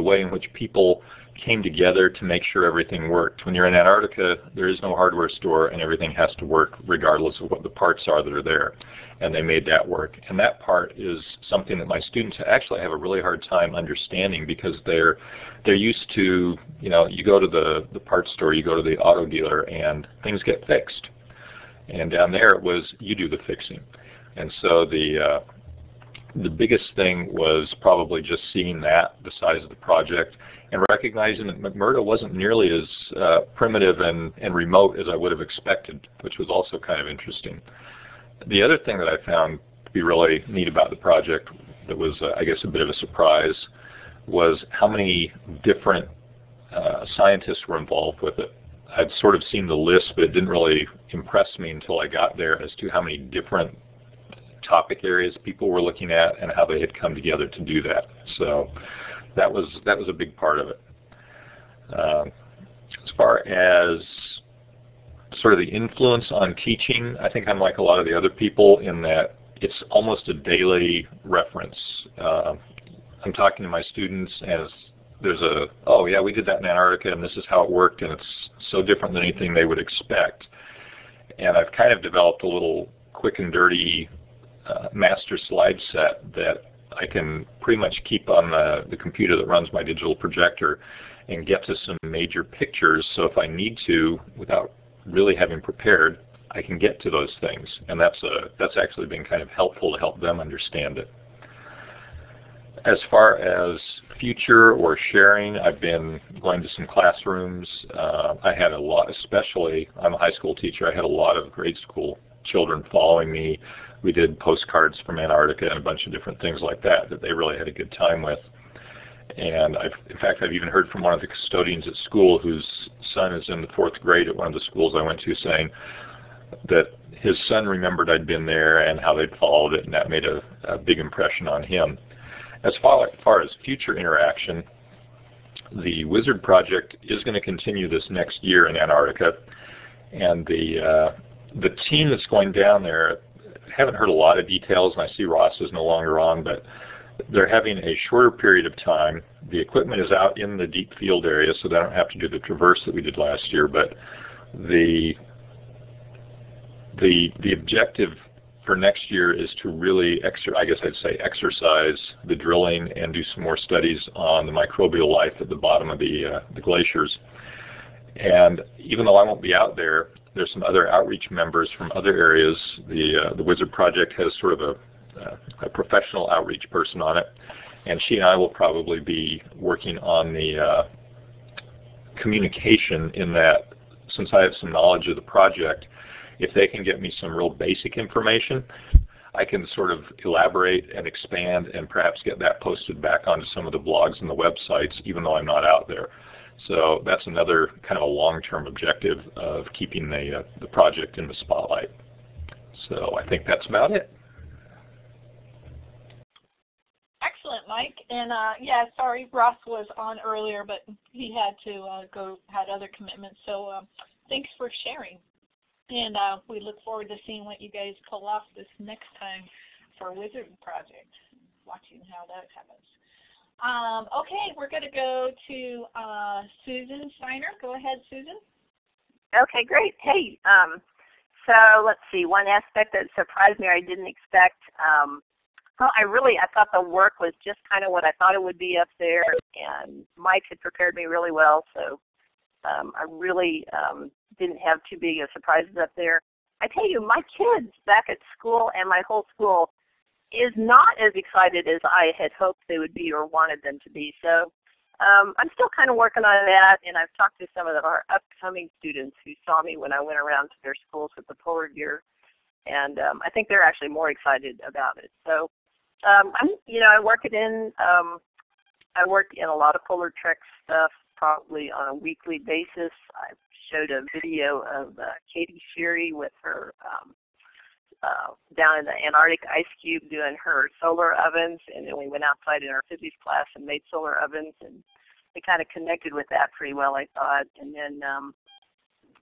way in which people came together to make sure everything worked. When you're in Antarctica, there is no hardware store, and everything has to work regardless of what the parts are that are there. And they made that work. And that part is something that my students actually have a really hard time understanding, because they're used to, you go to the parts store, you go to the auto dealer, and things get fixed. And down there it was, you do the fixing. And so the biggest thing was probably just seeing that, the size of the project, and recognizing that McMurdo wasn't nearly as primitive and remote as I would have expected, which was also kind of interesting. The other thing that I found to be really neat about the project that was, I guess, a bit of a surprise was how many different scientists were involved with it. I'd sort of seen the list, but it didn't really impress me until I got there as to how many different topic areas people were looking at and how they had come together to do that. So that was a big part of it. As far as sort of the influence on teaching, I think I'm like a lot of the other people in that it's almost a daily reference. I'm talking to my students as there's a, oh yeah, we did that in Antarctica and this is how it worked, and it's so different than anything they would expect. And I've kind of developed a little quick and dirty master slide set that I can pretty much keep on the computer that runs my digital projector and get to some major pictures, so if I need to, without really having prepared, I can get to those things. And that's actually been kind of helpful to help them understand it. As far as future or sharing, I've been going to some classrooms. I had a lot, especially, I'm a high school teacher, I had a lot of grade school children following me. We did postcards from Antarctica and a bunch of different things like that that they really had a good time with. And in fact, I've even heard from one of the custodians at school whose son is in the 4th grade at one of the schools I went to, saying that his son remembered I'd been there and how they'd followed it, and that made a big impression on him. As far as future interaction, the Wizard project is going to continue this next year in Antarctica, and the team that's going down there, I haven't heard a lot of details, and I see Ross is no longer on, but they're having a shorter period of time. The equipment is out in the deep field area, so they don't have to do the traverse that we did last year, but the objective for next year is to really, I guess I'd say, exercise the drilling and do some more studies on the microbial life at the bottom of the glaciers. And even though I won't be out there, there's some other outreach members from other areas. The Wizard project has sort of a professional outreach person on it, and she and I will probably be working on the communication, in that since I have some knowledge of the project, if they can get me some real basic information, I can sort of elaborate and expand and perhaps get that posted back onto some of the blogs and the websites, even though I'm not out there. So that's another kind of a long-term objective of keeping the project in the spotlight. So I think that's about it. Excellent, Mike. And yeah, sorry, Ross was on earlier, but he had to had other commitments. So thanks for sharing. And we look forward to seeing what you guys pull off this next time for Wizard Project, watching how that happens. Okay, we're going to go to Susan Steiner. Go ahead, Susan. Okay, great. Hey, so let's see. One aspect that surprised me or I didn't expect, well, I thought the work was just kind of what I thought it would be up there, and Mike had prepared me really well, so I really didn't have too big of surprises up there. I tell you, my kids back at school and my whole school is not as excited as I had hoped they would be or wanted them to be. So I'm still kind of working on that, and I've talked to some of our upcoming students who saw me when I went around to their schools with the polar gear, and I think they're actually more excited about it. So I work in a lot of PolarTREC stuff, probably on a weekly basis. I showed a video of Katie Sheary with her down in the Antarctic ice cube doing her solar ovens, and then we went outside in our physics class and made solar ovens, and we kind of connected with that pretty well, I thought. And then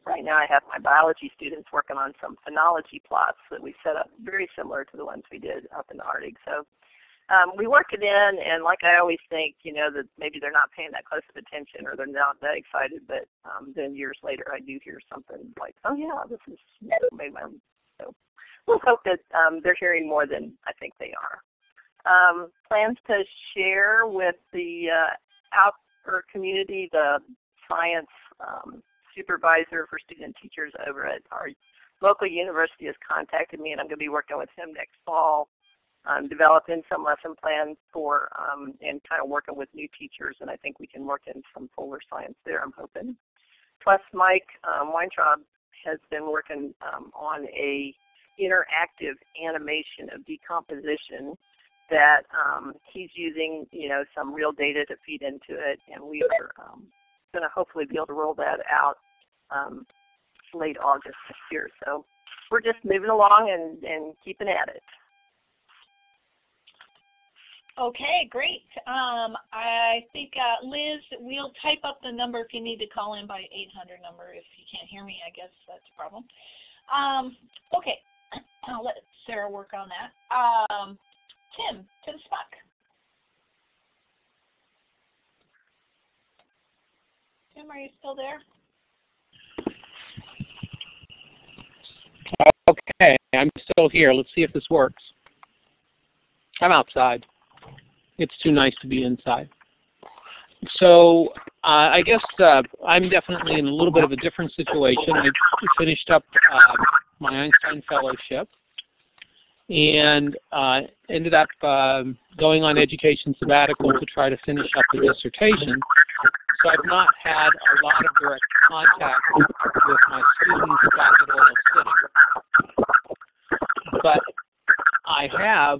right now I have my biology students working on some phenology plots that we set up very similar to the ones we did up in the Arctic. So we work it in, and like I always think, that maybe they're not paying that close of attention or they're not that excited, but then years later I do hear something like, oh yeah, this is maybe my, so we'll hope that they're hearing more than I think they are. Plans to share with the outer community, the science supervisor for student teachers over at our local university has contacted me, and I'm going to be working with him next fall on developing some lesson plans for and kind of working with new teachers, and I think we can work in some polar science there, I'm hoping. Plus, Mike Weintraub has been working on a interactive animation of decomposition that he's using, some real data to feed into it, and we are going to hopefully be able to roll that out late August this year. So we're just moving along and keeping at it. Okay, great. I think, Liz, we'll type up the number if you need to call in by 800 number. If you can't hear me, I guess that's a problem. Okay, I'll let Sarah work on that. Tim Spock. Tim, are you still there? Okay, I'm still here. Let's see if this works. I'm outside. It's too nice to be inside. So I guess I'm definitely in a little bit of a different situation. I finished up my Einstein Fellowship and ended up going on education sabbatical to try to finish up the dissertation. So I've not had a lot of direct contact with my students back at Oil City. But I have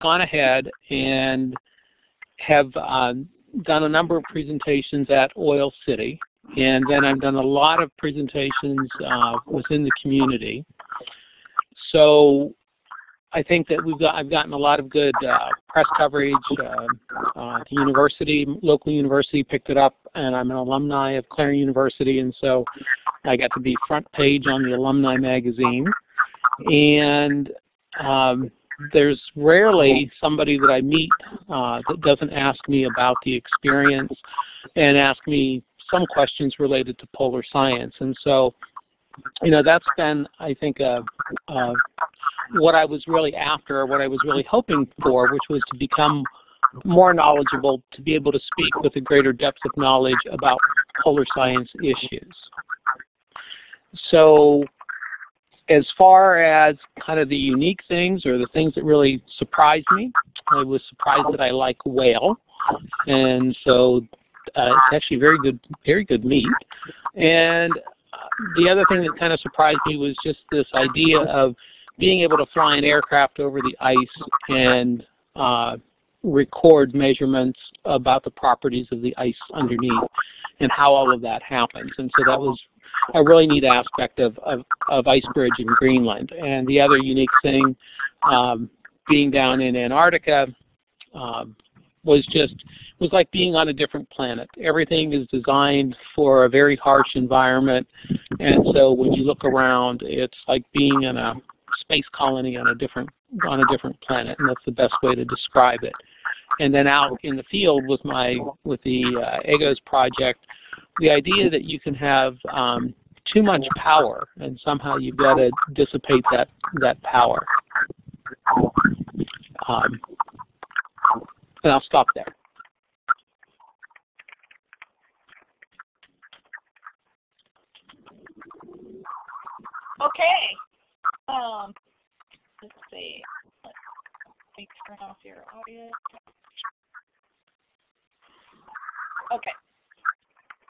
gone ahead and have done a number of presentations at Oil City, and then I've done a lot of presentations within the community. So I think that I've gotten a lot of good press coverage. The university, local university, picked it up, and I'm an alumni of Clarion University, and so I got to be front page on the alumni magazine. And there's rarely somebody that I meet that doesn't ask me about the experience and ask me some questions related to polar science. And so, that's been, I think, what I was really after, what I was really hoping for, which was to become more knowledgeable, to be able to speak with a greater depth of knowledge about polar science issues. So as far as kind of the unique things or the things that really surprised me, I was surprised that I like whale, and so it's actually very good meat. And the other thing that kind of surprised me was just this idea of being able to fly an aircraft over the ice and record measurements about the properties of the ice underneath and how all of that happens. And so that was a really neat aspect of Ice Bridge in Greenland. And the other unique thing, being down in Antarctica, was like being on a different planet. Everything is designed for a very harsh environment, and so when you look around, it's like being in a space colony on a different planet, and that's the best way to describe it. And then out in the field with the EGOS project, the idea that you can have too much power, and somehow you've got to dissipate that power. And I'll stop there. Okay. Let's see. Let me turn off your audio. Okay.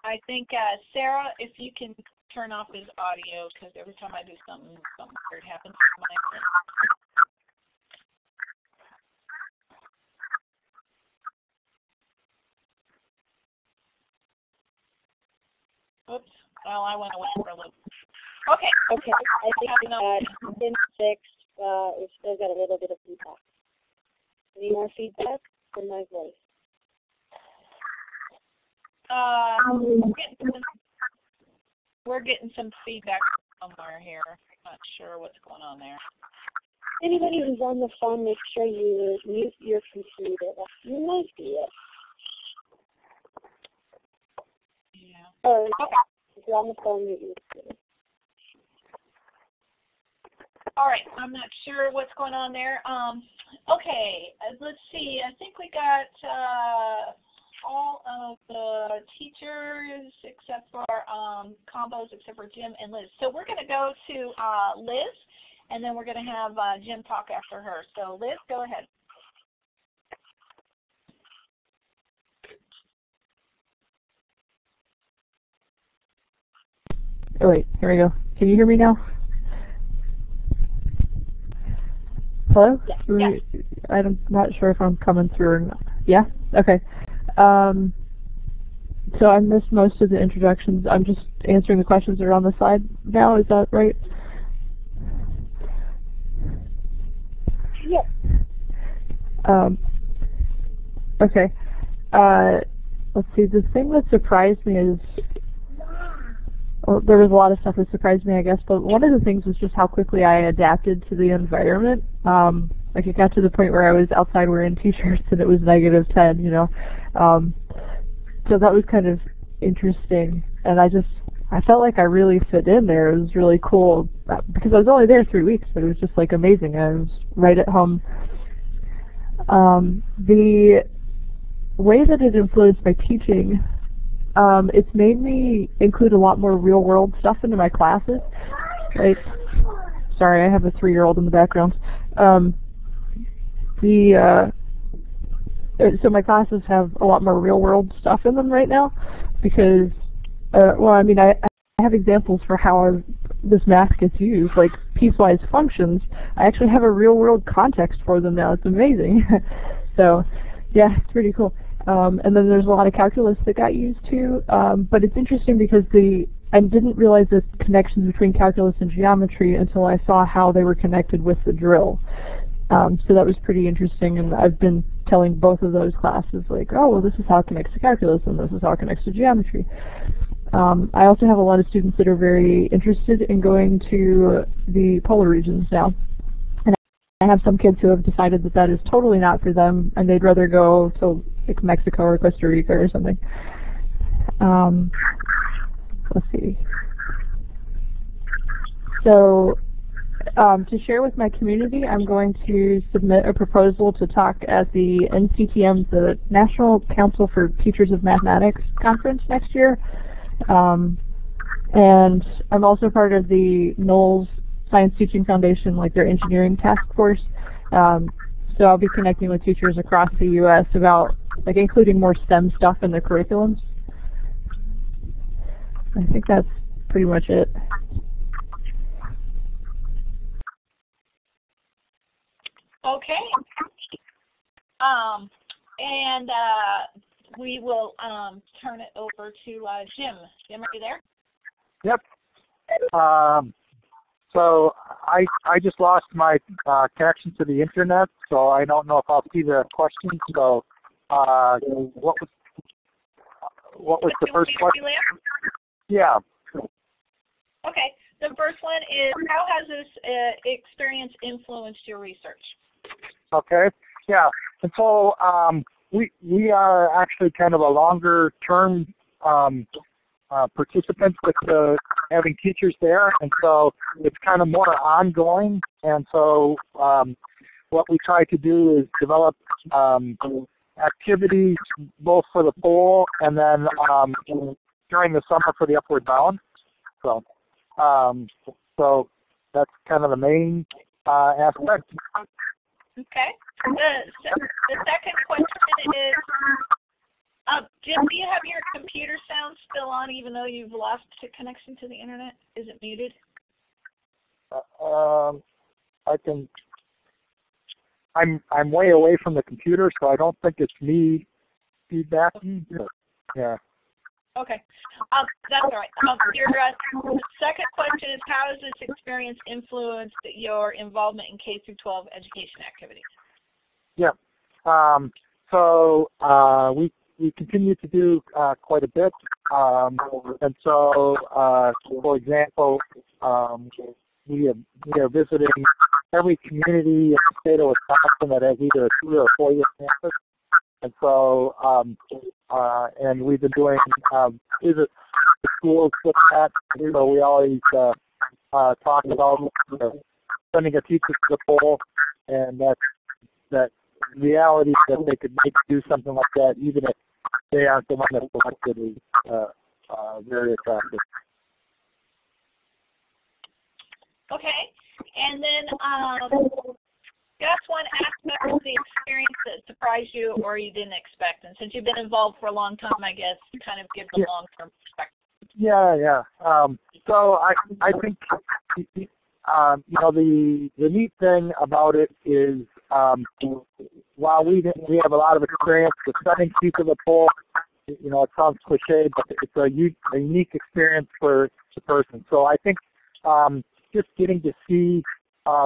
I think, Sarah, if you can turn off his audio, because every time I do something weird happens to my end. Oops. Well, I went away for a little. Okay. Okay. I think Tim 6 is still got a little bit of feedback. Any more feedback from my voice? We're getting some feedback somewhere here. Not sure what's going on there. Anybody who's on the phone, make sure you mute your computer. You might be it. Yeah. Okay. If you're on the phone, mute your computer. All right. I'm not sure what's going on there. Okay. Let's see. I think we got all of the teachers except for combos, except for Jim and Liz. So we're going to go to Liz, and then we're going to have Jim talk after her. So Liz, go ahead. Oh wait, here we go. Can you hear me now? Hello? Yeah. I'm not sure if I'm coming through or not. Yeah? Okay. So I missed most of the introductions. I'm just answering the questions that are on the slide now. Is that right? Yes. Okay. Let's see. The thing that surprised me is, well, there was a lot of stuff that surprised me, I guess, but one of the things was just how quickly I adapted to the environment. Like it got to the point where I was outside wearing t-shirts and it was -10, you know. So that was kind of interesting, and I felt like I really fit in there. It was really cool because I was only there 3 weeks, but it was just like amazing. I was right at home. The way that it influenced my teaching, it's made me include a lot more real-world stuff into my classes. Like, sorry, I have a 3-year-old in the background. So my classes have a lot more real-world stuff in them right now because, well, I mean, I have examples for how this math gets used, like piecewise functions. I actually have a real-world context for them now. It's amazing. So, yeah, it's pretty cool. And then there's a lot of calculus that got used too, but it's interesting because I didn't realize the connections between calculus and geometry until I saw how they were connected with the drill. So that was pretty interesting, and I've been telling both of those classes, like, oh, well, this is how it connects to calculus, and this is how it connects to geometry. I also have a lot of students that are very interested in going to the polar regions now. And I have some kids who have decided that that is totally not for them, and they'd rather go to like Mexico or Costa Rica or something. Let's see. So, to share with my community, I'm going to submit a proposal to talk at the NCTM, the National Council for Teachers of Mathematics conference next year. And I'm also part of the Knowles Science Teaching Foundation, like their engineering task force. So I'll be connecting with teachers across the U.S. about like including more STEM stuff in their curriculums. I think that's pretty much it. Okay. And we will turn it over to Jim. Jim, are you there? Yep. So I just lost my connection to the internet, so I don't know if I'll see the questions. So what was the first question? Yeah. Okay. The first one is, how has this experience influenced your research? Okay. Yeah. And so we are actually kind of a longer term participants with having teachers there, and so it's kind of more ongoing. And so what we try to do is develop activities both for the pole and then during the summer for the upward bound. So so that's kind of the main aspect. Okay. The second question is, Jim, do you have your computer sound still on even though you've lost connection to the internet? Is it muted? I'm way away from the computer, so I don't think it's me feedbacking. Yeah. Okay. That's all right. Your second question is, how has this experience influenced your involvement in K-12 education activities? Yeah. So we continue to do quite a bit, and so for example, we are visiting every community in the state of Wisconsin that has either a 3 or 4 year campus, and so and we've been doing visits to schools with that. So we always talk about sending a teacher to the pole, and that reality that they could maybe do something like that even they aren't the one that's selected is very attractive. Okay, and then just one aspect of the experience that surprised you or you didn't expect. And since you've been involved for a long time, I guess kind of give the long-term perspective. Yeah. So I think you know, the neat thing about it is while we have a lot of experience with sending people to the poll, you know, it sounds cliche, but it's a unique experience for the person. So I think just getting to see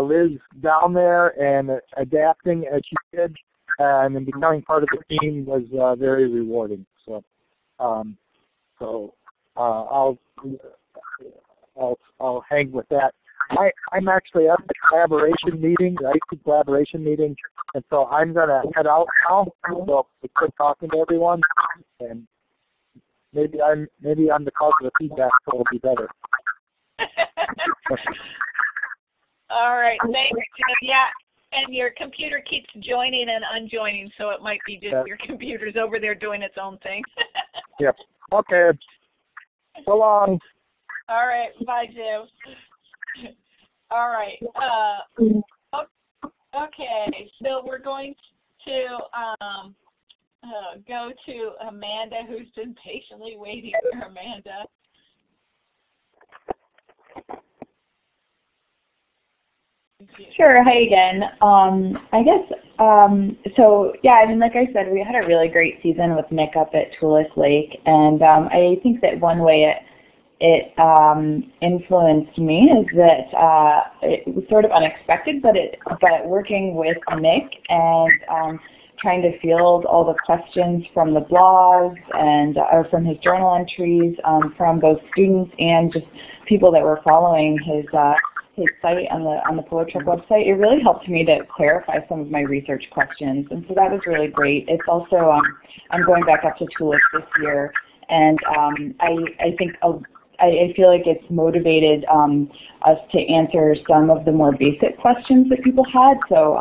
Liz down there and adapting as she did and then becoming part of the team was very rewarding. So I'll hang with that. I'm actually at the collaboration meeting, the IT collaboration meeting, and so I'm going to head out now. So it's good talking to everyone, and maybe I'm the cause of the feedback, so it'll be better. All right, thanks, Jim. Yeah, and your computer keeps joining and unjoining, so it might be just your computer's over there doing its own thing. Yep. Okay. So long. All right. Bye, Jim. All right. Okay. So we're going to go to Amanda, who's been patiently waiting for Amanda. Sure. Hi again. I guess, so yeah, I mean, like I said, we had a really great season with Nick up at Tulick Lake, and I think that one way it influenced me is that it was sort of unexpected, but working with Nick and trying to field all the questions from the blogs and or from his journal entries from both students and just people that were following his site on the PolarTREC website, it really helped me to clarify some of my research questions, and so that was really great. It's also I'm going back up to Tulick this year, and I think I feel like it's motivated us to answer some of the more basic questions that people had. So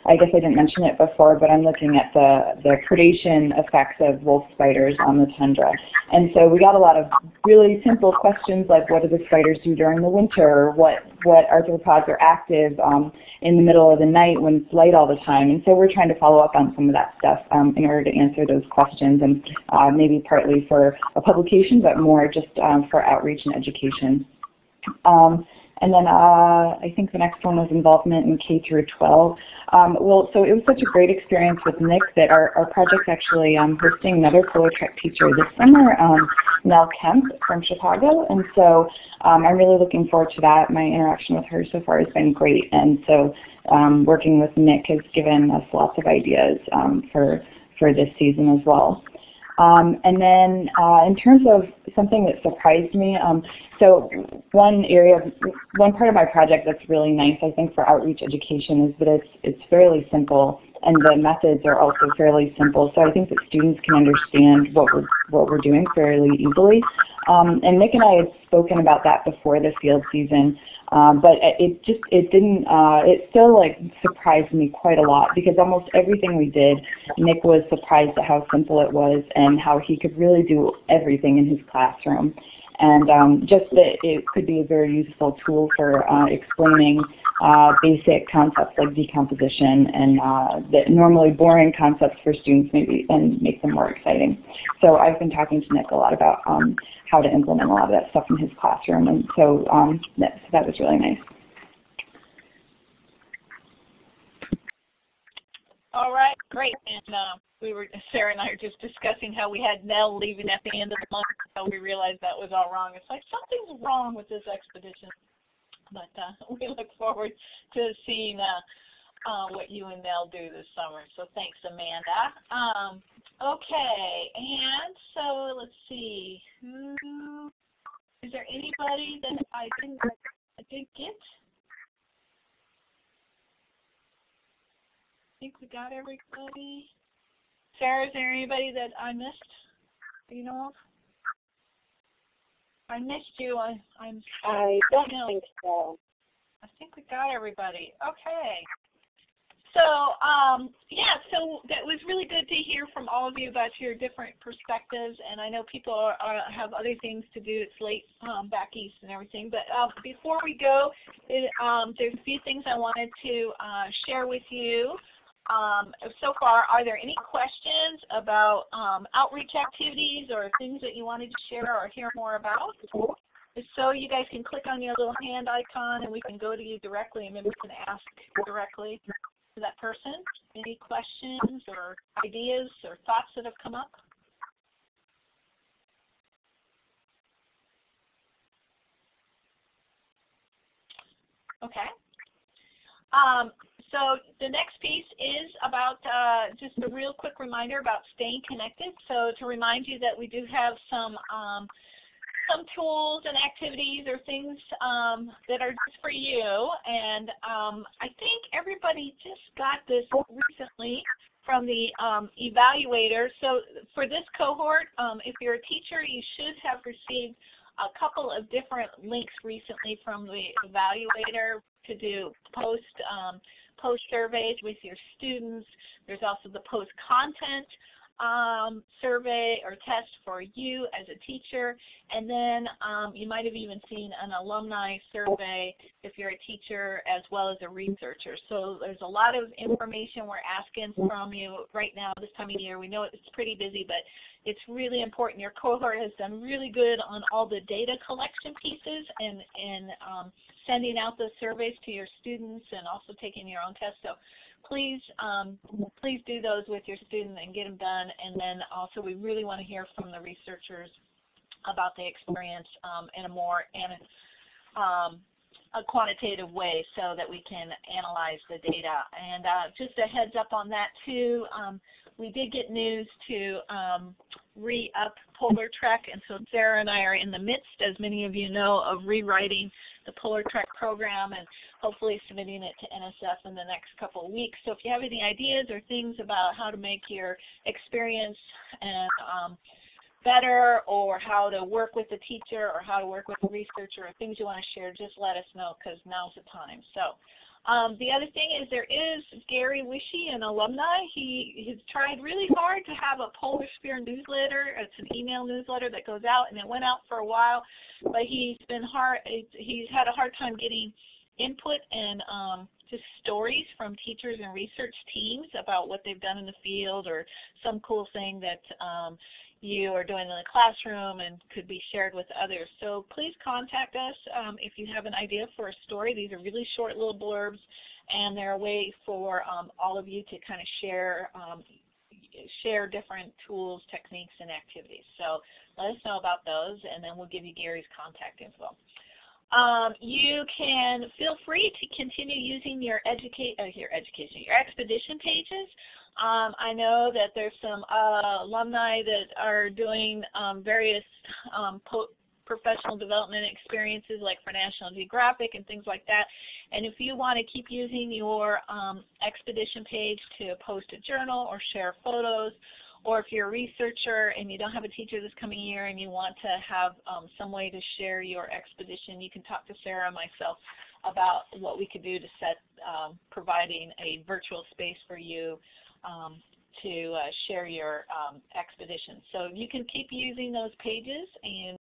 I guess I didn't mention it before, but I'm looking at the predation effects of wolf spiders on the tundra. And so we got a lot of really simple questions like, what do the spiders do during the winter? What arthropods are active in the middle of the night when it's light all the time? And so we're trying to follow up on some of that stuff in order to answer those questions, and maybe partly for a publication, but more just for outreach and education. And then I think the next one was involvement in K through 12. Well, so it was such a great experience with Nick that our project's actually hosting another PolarTREC teacher this summer, Nell Kemp from Chicago. And so I'm really looking forward to that. My interaction with her so far has been great. And so working with Nick has given us lots of ideas for this season as well. And then in terms of something that surprised me, so one part of my project that's really nice, I think, for outreach education is that it's fairly simple, and the methods are also fairly simple. So I think that students can understand what we're doing fairly easily. And Nick and I had spoken about that before the field season, but it still like surprised me quite a lot, because almost everything we did, Nick was surprised at how simple it was and how he could really do everything in his classroom. And just that it could be a very useful tool for explaining basic concepts like decomposition and the normally boring concepts for students maybe, and make them more exciting. So I've been talking to Nick a lot about how to implement a lot of that stuff in his classroom, and so that was really nice. All right, great. And Sarah and I were just discussing how we had Nell leaving at the end of the month, so we realized that was all wrong. It's like something's wrong with this expedition. But we look forward to seeing what you and Nell do this summer. So thanks, Amanda. Okay, and so let's see. Is there anybody that I didn't get? I think we got everybody. Sarah, is there anybody that I missed? Do you know of? I missed you. I don't think so. I think we got everybody. Okay. So yeah. So so that was really good to hear from all of you about your different perspectives, and I know people have other things to do. It's late back east and everything, but before we go, there's a few things I wanted to share with you. So far, are there any questions about outreach activities or things that you wanted to share or hear more about? If so, you guys can click on your little hand icon and we can go to you directly and maybe we can ask directly to that person. Any questions or ideas or thoughts that have come up? Okay. So the next piece is about just a real quick reminder about staying connected. So to remind you that we do have some tools and activities or things that are just for you. And I think everybody just got this recently from the evaluator. So for this cohort, if you're a teacher, you should have received a couple of different links recently from the evaluator to do post surveys with your students. There's also the post content survey or test for you as a teacher, and then you might have even seen an alumni survey if you're a teacher as well as a researcher. So there's a lot of information we're asking from you right now this time of year. We know it's pretty busy, but it's really important. Your cohort has done really good on all the data collection pieces and sending out those surveys to your students and also taking your own tests. So please do those with your student and get them done. And then also we really want to hear from the researchers about the experience in a more a quantitative way so that we can analyze the data. And just a heads up on that too, we did get news to re-up PolarTREC, and so Sarah and I are in the midst, as many of you know, of rewriting the PolarTREC program and hopefully submitting it to NSF in the next couple of weeks. So if you have any ideas or things about how to make your experience and better, or how to work with the teacher, or how to work with the researcher, or things you want to share, just let us know, because now's the time. So the other thing is there is Gary Wishy, an alumni. He's tried really hard to have a Polar Sphere newsletter. It's an email newsletter that goes out, and it went out for a while, but he's had a hard time getting input and just stories from teachers and research teams about what they've done in the field, or some cool thing that you are doing in the classroom and could be shared with others. So please contact us if you have an idea for a story. These are really short little blurbs, and they're a way for all of you to kind of share different tools, techniques, and activities. So let us know about those, and then we'll give you Gary's contact info. You can feel free to continue using your expedition pages. I know that there's some alumni that are doing various professional development experiences, like for National Geographic and things like that. And if you want to keep using your expedition page to post a journal or share photos, or if you're a researcher and you don't have a teacher this coming year and you want to have some way to share your expedition, you can talk to Sarah and myself about what we could do to set providing a virtual space for you to share your expedition. So you can keep using those pages, and